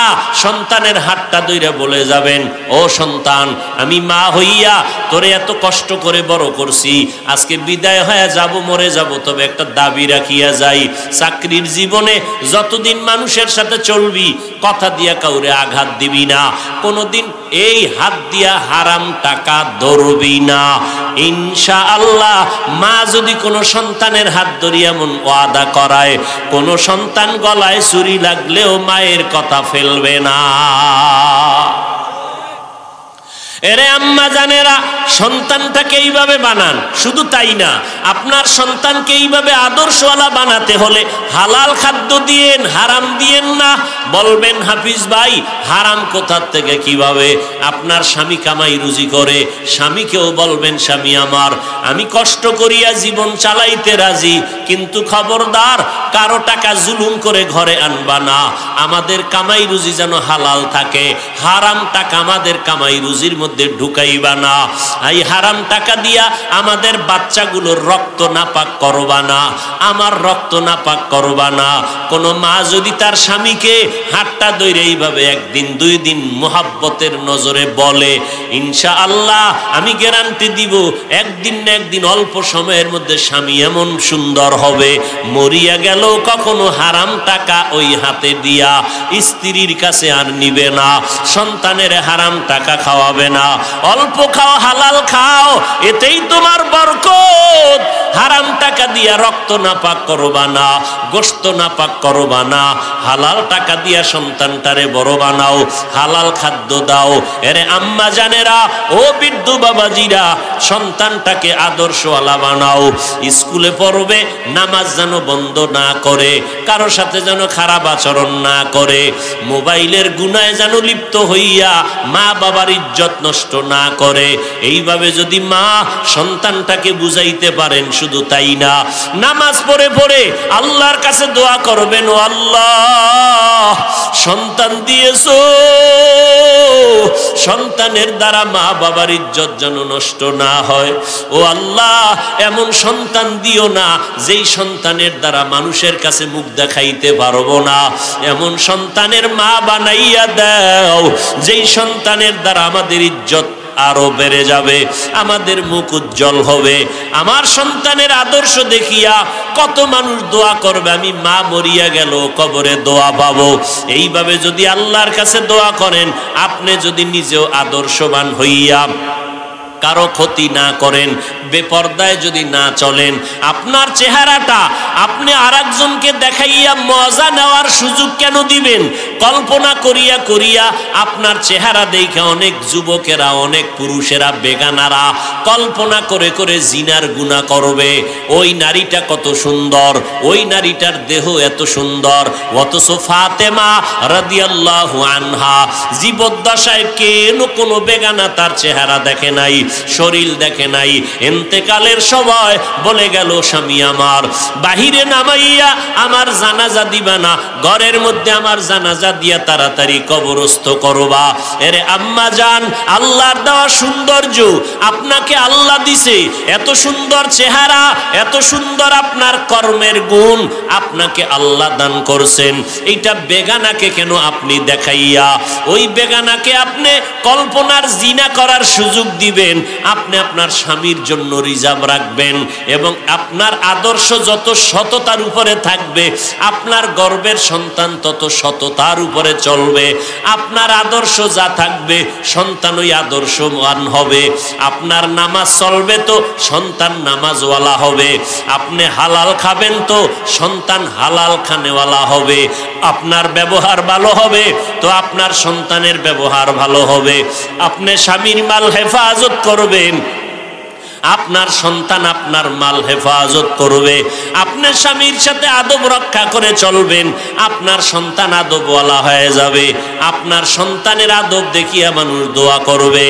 সন্তানের হাতটা ধইরা বলে যাবেন, ও সন্তান, আমি মা হইয়া তোরে এত কষ্ট করে বড় করছি, আজকে বিদায় হয়ে যাব, মরে যাব, তবে একটা দাবি রাখিয়া যাই, চাকরির জীবনে যতদিন মানুষের সাথে চলবি কথা দিয়া কাউরে আঘাত দিবি না, কোনদিন এই হাত দিয়া হারাম টাকা ধরবি না, ইনশাআল্লাহ। মা যদি কোনো সন্তানের হাত ধরি এমন ওয়াদা করায়, কোনো সন্তান গলায় ছুরি লাগলেও মায়ের কথা ফেলবে না। এরে আম্মা জানেরা, সন্তানটাকে এইভাবে বানান। শুধু তাই না, আপনার সন্তানকে এইভাবে আদর্শওয়ালা বানাতে হলে হালাল খাদ্য দিয়েন, হারাম দিয়েন না। বলবেন হাফিজ ভাই হারাম কোথার থেকে কিভাবে? আপনার স্বামী কামাই রুজি করে, স্বামীকেও বলবেন স্বামী আমার, আমি কষ্ট করিয়া জীবন চালাইতে রাজি, কিন্তু খবরদার কারো টাকা জুলুম করে ঘরে আনবা না, আমাদের কামাই রুজি যেন হালাল থাকে, হারাম টাকা আমাদের কামাই রুজির মধ্যে ঢুকাইবা না। এই হারাম টাকা দিয়া আমাদের বাচ্চাগুলোর রক্ত নাপাক করবা না, আমার রক্ত নাপাক করবা না। কোন মা যদি তার স্বামীকে হাতটা ধরে এইভাবে একদিন দুই দিন মোহাব্বতের নজরে বলে, ইনশাআল্লাহ আমি গ্যারান্টি দিব একদিন না একদিন অল্প সময়ের মধ্যে স্বামী এমন সুন্দর হবে, মরিয়া গেল কখনো হারাম টাকা ওই হাতে দিয়া স্ত্রীর কাছে আর নিবে না, সন্তানের হারাম টাকা খাওয়াবে না। অল্প খাও, হালাল খাও, এতেই তোমার বরকত। হারাম টাকা দিয়া রক্ত নাপাক করবা না, গোশত নাপাক করবা না, হালাল টাকা দিয়া সন্তানটারে বড় বানাও, হালাল খাদ্য দাও। এরে আম্মা জানেরা, ও বৃদ্ধ বাবাজিরা, সন্তানটাকে আদর্শওয়ালা বানাও। স্কুলে পড়বে, নামাজ যেন বন্ধ না করে, কারো সাথে যেন খারাপ আচরণ না করে, মোবাইলের গুনায় যেন লিপ্ত হইয়া মা বাবার ইজ্জত নষ্ট না করে। এইভাবে যদি মা সন্তানটাকে বুঝাইতে পারেন, শুধু তাই না, নামাজ পড়ে পড়ে আল্লাহর কাছে দোয়া করবেন, ও আল্লাহ সন্তান দিয়েছো, সন্তানের দ্বারা মা বাবার ইজ্জত যেন নষ্ট না হয়। ও আল্লাহ এমন সন্তান দিও না যেই সন্তানের দ্বারা মানুষের কাছে মুখ দেখাইতে পারবো না, এমন সন্তানের মা বানাইয়া দাও যেই সন্তানের দ্বারা আমাদের ইজ্জত আরো বেড়ে যাবে, আমাদের মুখ উজ্জ্বল হবে। আমার সন্তানের আদর্শ দেখিয়া কত মানুষ দোয়া করবে, আমি মা মরিয়া গেল কবরে দোয়া পাবো। এইভাবে যদি আল্লাহর কাছে দোয়া করেন, আপনি যদি নিজেও আদর্শবান হইয়া কারো ক্ষতি না করেন, বেপরদায় যদি না চলেন, আপনার চেহারাটা আপনি আরেকজনকে দেখাইয়া মজা নেওয়ার সুযোগ কেন দিবেন? কল্পনা করিয়া করিয়া আপনার চেহারা দেখে অনেক যুবকেরা, অনেক পুরুষেরা, বেগানারা কল্পনা করে করে জিনার গুনাহ করবে। ওই নারীটা কত সুন্দর, ওই নারীটার দেহ এত সুন্দর, অথচ ফাতেমা রাদিয়াল্লাহু আনহা জীবদ্দশায় কেন কোনো বেগানা তার চেহারা দেখে নাই, শরীর দেখে নাই। ইন্তেকালের সময় বলে গেল, স্বামী আমার বাহিরে নামাইয়া আমার জানাজা দিবা না, ঘরের মধ্যে আমার জানাজা দিয়া তাড়াতাড়ি কবরস্থ করবা। এরে আম্মা জান, আল্লাহর দেওয়া সৌন্দর্য আপনাকে আল্লাহ দিছে, এত সুন্দর চেহারা, এত সুন্দর আপনার কর্মের গুণ আপনাকে আল্লাহ দান করছেন। এইটা বেগানাকে কেন আপনি দেখাইয়া ওই বেগানাকে আপনি কল্পনার জিনা করার সুযোগ দিবেন? আপনি আপনার স্বামীর জন্য রিজার্ভ রাখবেন, এবং আপনার আদর্শ যত সততার উপরে থাকবে, আপনার গর্বের সন্তান তত সততার উপরে চলবে। আপনার আদর্শ যা থাকবে, সন্তান ওই আদর্শবান হবে। আপনার নামাজ চলবে তো সন্তান নামাজওয়ালা হবে। আপনি হালাল খাবেন তো সন্তান হালাল খানেওয়ালা হবে। আপনার ব্যবহার ভালো হবে তো আপনার সন্তানের ব্যবহার ভালো হবে। আপনি স্বামীর মাল হেফাজত করবেন, আপনার সন্তান আপনার মাল হেফাজত করবে, আপনার স্বামীর সাথে আদব রক্ষা করে চলবেন, আপনার সন্তান আদবওয়ালা হয়ে যাবে, আপনার সন্তানের আদব দেখিয়া মানুষ দোয়া করবে।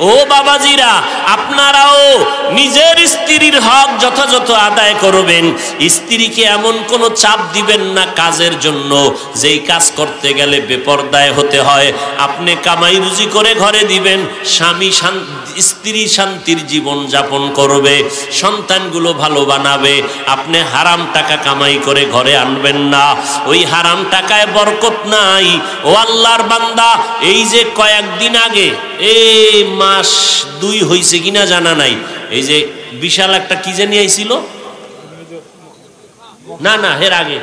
ও বাবাজিরা, আপনারাও নিজের স্ত্রীর হক যথাযথ আদায় করবেন। স্ত্রীকে এমন কোনো চাপ দিবেন না কাজের জন্য যেই কাজ করতে গেলে বেপরদায় হতে হয়। আপনি কামাই রুজি করে ঘরে দিবেন, স্বামী স্ত্রী শান্তির জীবন যাপন করবে, সন্তানগুলো ভালো বানাবে। আপনি হারাম টাকা কামাই করে ঘরে আনবেন না, ওই হারাম টাকায় বরকত নাই। ও আল্লাহর বান্দা, এই যে কয়েকদিন আগে, এই মাস 2 হইছে কিনা জানা নাই, এই যে বিশাল একটা কি জানি আইছিল, না না এর আগে,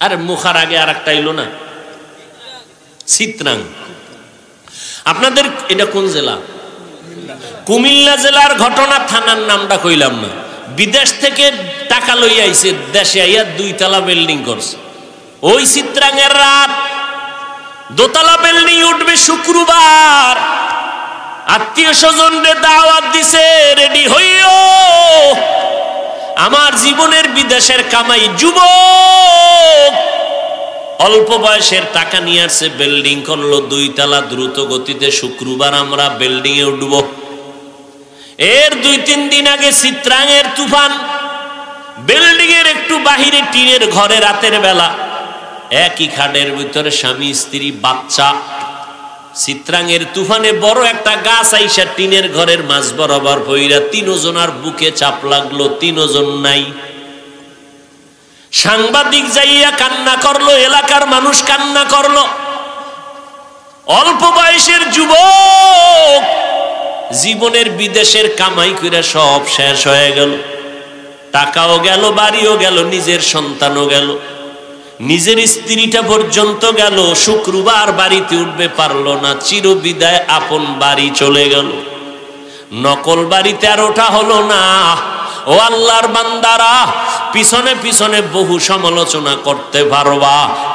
আরে মুখার আগে আর একটা এলো না, চিত্রাং। আপনাদের এটা কোন জেলা? কুমিল্লা জেলার ঘটনা, থানার নামটা কইলাম না। বিদেশ থেকে টাকা লই আইছে, দেশে আইয়া 2 তলা বিল্ডিং করছে। ওই চিত্রাঙ্গের রাত, দোতলা বিল্ডিং উঠবে শুক্রবার, আত্মীয় স্বজনদের দাওয়াত দিছে, রেডি হইও। আমার জীবনের বিদেশের কামাই, যুবক অল্প বয়সের টাকা নিয়ে আসছে, বিল্ডিং করলো 2 তলা, দ্রুত গতিতে। শুক্রবার আমরা বিল্ডিং এ উঠবো। এর 2-3 দিন আগে চিত্রাঙ্গের তুফান, বিল্ডিং এর একটু বাহিরে টিনের ঘরে রাতের বেলা, একই খাটের ভিতরে স্বামী স্ত্রী বাচ্চা। চিত্রাঙ্গের তুফানে বড় একটা গাছ আইসা টিনের ঘরের মাঝ বরাবর পইরা 3 জনের বুকে চাপ লাগলো, 3 জন নাই। সাংবাদিক যাইয়া কান্না করলো, এলাকার মানুষ কান্না করলো। অল্প বয়সের যুবক, জীবনের বিদেশের কামাই করে সব শেষ হয়ে গেল, টাকাও গেল, বাড়িও গেল, নিজের সন্তানও গেল, নিজের স্ত্রীটা পর্যন্ত গেল। শুক্রবার বাড়িতে উঠবে পারলো না, চিরবিদায় আপন বাড়ি চলে গেল। নকল বাড়িতে আর ওঠা হলো না। ও আল্লাহর বান্দারা, পিছনে পিছনে বহু সমালোচনা করতে পারবা,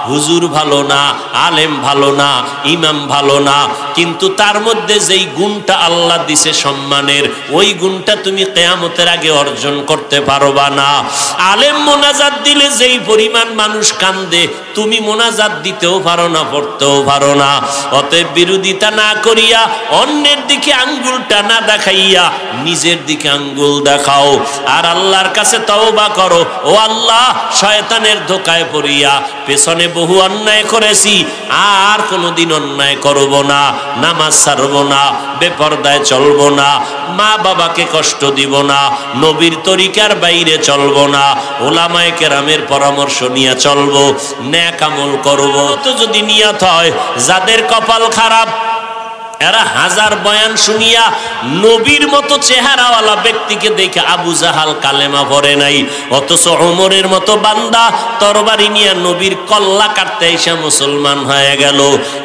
হুজুর ভালো না, আলেম ভালো না, ইমাম ভালো না, কিন্তু তার মধ্যে যেই গুণটা আল্লাহ দিছে সম্মানের, ওই গুণটা তুমি কিয়ামতের আগে অর্জন করতে পারবা না। আলেম মোনাজাত দিলে যেই পরিমাণ মানুষ কান্দে, তুমি মোনাজাত দিতেও পারো না, পড়তেও পারো না। অতএব বিরোধিতা না করিয়া, অন্যের দিকে আঙ্গুলটা না দেখাইয়া নিজের দিকে আঙ্গুল দেখাও, আর আল্লাহর কাছে তওবা করো। ও আল্লাহ, শয়তানের ধোকায় পড়িয়া পেছনে বহু অন্যায় করেছি, আর কোনোদিন অন্যায় করব না, নামাজ ছাড়ব না, বেপরদায় চলব না, মা বাবাকে কষ্ট দিব না, নবীর তরিকার বাইরে চলব না, ওলামায়ে কেরামের পরামর্শ নিয়ে চলব, নেক আমল করব। তো যদি নিয়ত হয়, যাদের কপাল খারাপ, এরা 1000 বয়ান শুনিয়া নবীর মতো চেহারাওয়ালা ব্যক্তিকে দেখে আবু জাহাল কালেমা পড়ে নাই, অথচ ওমরের মতো বান্দা তরবারি নিয়ে নবীর কল্লা কাটতে এসে মুসলমান হয়ে গেল।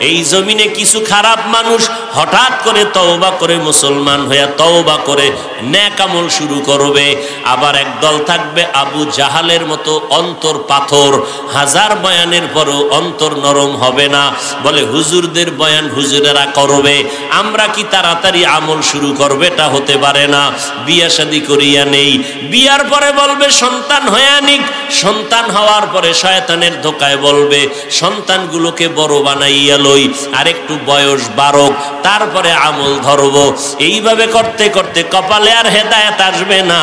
এই জমিনে কিছু খারাপ মানুষ হঠাৎ করে তওবা করে মুসলমান হয়ে তওবা করে নেক আমল শুরু করবে। আবার একদল থাকবে আবু জাহালের মতো অন্তর পাথর, 1000 বয়ানের পরও অন্তর নরম হবে না, বলে হুজুরদের বয়ান হুজুরেরা করবে, আমরা কি তাড়াতাড়ি আমল শুরু করবে? এটা হতে পারে না। বিয়া শাদী করিয়া নেই, বিয়ার পরে বলবে সন্তান হয়ে নিক, সন্তান হওয়ার পরে শয়তানের ধোকায় বলবে সন্তানগুলোকে বড় বানাইয়া লই, আর একটু বয়স বাড়ক, তারপরে আমল ধরব। এইভাবে করতে করতে কপালে আর হেদায়েত আসবে না,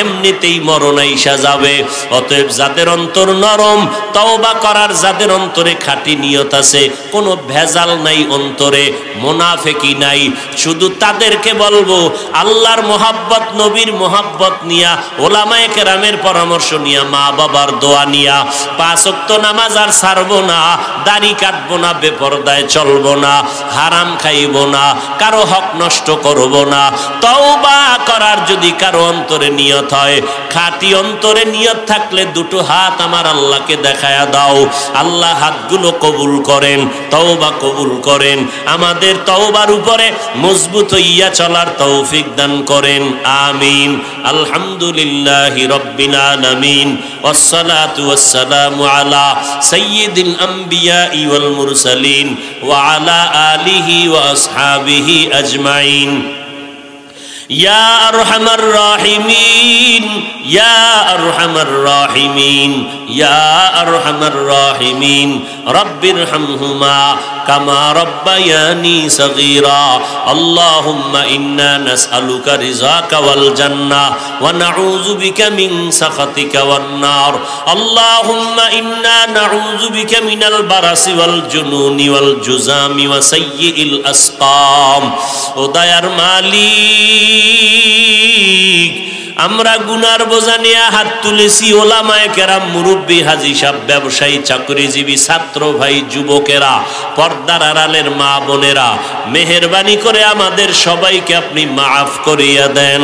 এমনিতেই মরণ আইসা যাবে। অতএব যাদের অন্তর নরম, তওবা করার যাদের অন্তরে খাঁটি নিয়ত আছে, কোনো ভেজাল নাই অন্তরে, মুনাফিকি নাই, শুধু তাদেরকে বলবো আল্লাহর মোহাব্বত, নবীর মোহাব্বত নিয়া, ওলামায়ে কেরামের পরামর্শ নিয়া, মা বাবার দোয়া নিয়া 5 ওয়াক্ত নামাজ আর ছাড়বো না, দাড়ি কাটবো না, বেপরদায় চলবো না, হারাম খাইবো না, কারো হক নষ্ট করবো না। তওবা করার যদি কারো অন্তরে নিয়ত হয়, খাঁটি অন্তরে নিয়ত থাকলে 2 হাত আমার আল্লাহকে দেখায়া দাও, আল্লাহ হাতগুলো কবুল করেন, তওবা কবুল করেন, আমাদের তওবার উপরে মজবুত হইয়া চলার তৌফিক দান করেন, আমিন। আলহামদুলিল্লাহি রাব্বিল আলামিন, ওয়াসসালাতু ওয়াসসালামু আলা সাইয়্যিদিল আম্বিয়া ওয়াল মুরসালিন ওয়া আলা আলিহি ওয়া আসহাবিহি আজমাইন। ইয়া আরহামার রাহিমিন, ইয়া আরহামার রাহিমিন, ইয়া আরহামার রাহিমিন, রব্বিরহামহুমা কামা রব্বায়ানি সগীরা। আল্লাহুম্মা ইন্না নাসআলুকা রিযাকা ওয়াল জান্নাহ ওয়া নাউযু বিকা মিন সাখাতিকা ওয়ান নার। আল্লাহুম্মা ইন্না নাউযু বিকা মিনাল বারাসি ওয়াল জুনুনি ওয়াল জুযামি ওয়া সাইয়্যিল আসকাম। ও দয়ার মালিক, আমরা গুনার বোঝা নিয়ে হাত তুলেছি। ওলামায়ে কেরাম, মুরব্বী, হাজী সাহেব, ব্যবসায়ী, চাকরিজীবী, ছাত্র ভাই, যুবকেরা, পর্দার আড়ালের মা বোনেরা, মেহেরবানি করে আমাদের সবাইকে আপনি মাফ করিয়া দেন।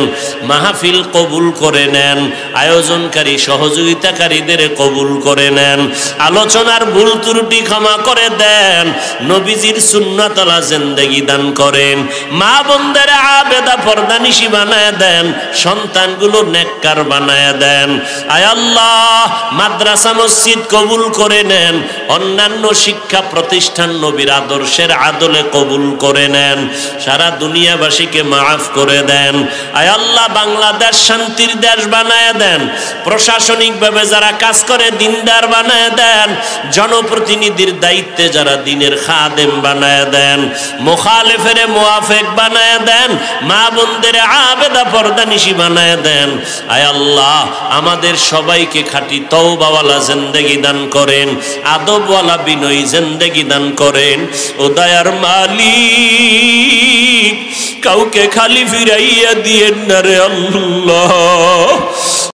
মাহফিল কবুল করে নেন, আয়োজনকারী সহযোগিতাকারীদের কবুল করে নেন, আলোচনার ভুল ত্রুটি ক্ষমা করে দেন, নবীজির সুন্নাতওয়ালা জিন্দেগি দান করেন, মা বোনদের আবেদা পর্দানিশী বানায় দেন, সন্তান গুলো নেককার বানায় দেন। আয় আল্লাহ, মাদ্রাসা মসজিদ কবুল করে নেন, অন্যান্য শিক্ষা প্রতিষ্ঠান নবীর আদর্শের আদলে কবুল করে নেন, সারা দুনিয়াবাসীকে মাফ করে দেন। আয় আল্লাহ, বাংলাদেশ শান্তির দেশ বানায় দেন, প্রশাসনিকভাবে যারা কাজ করে দিনদার বানায় দেন, জনপ্রতিনিধির দায়িত্বে যারা দিনের খাদেম বানায় দেন, মুখালেফের মুআফিক বানায় দেন, মা বোনদের আবেদা পর্দানিশী বানায় দেন। আয় আল্লাহ, আমাদের সবাইকে খাঁটি তওবাওয়ালা জিন্দেগি দান করেন, আদবওয়ালা বিনয়ী জিন্দেগি দান করেন। ও দয়ার মালিক, কাউকে খালি ফিরাইয়া দিয়েন না রে আল্লাহ।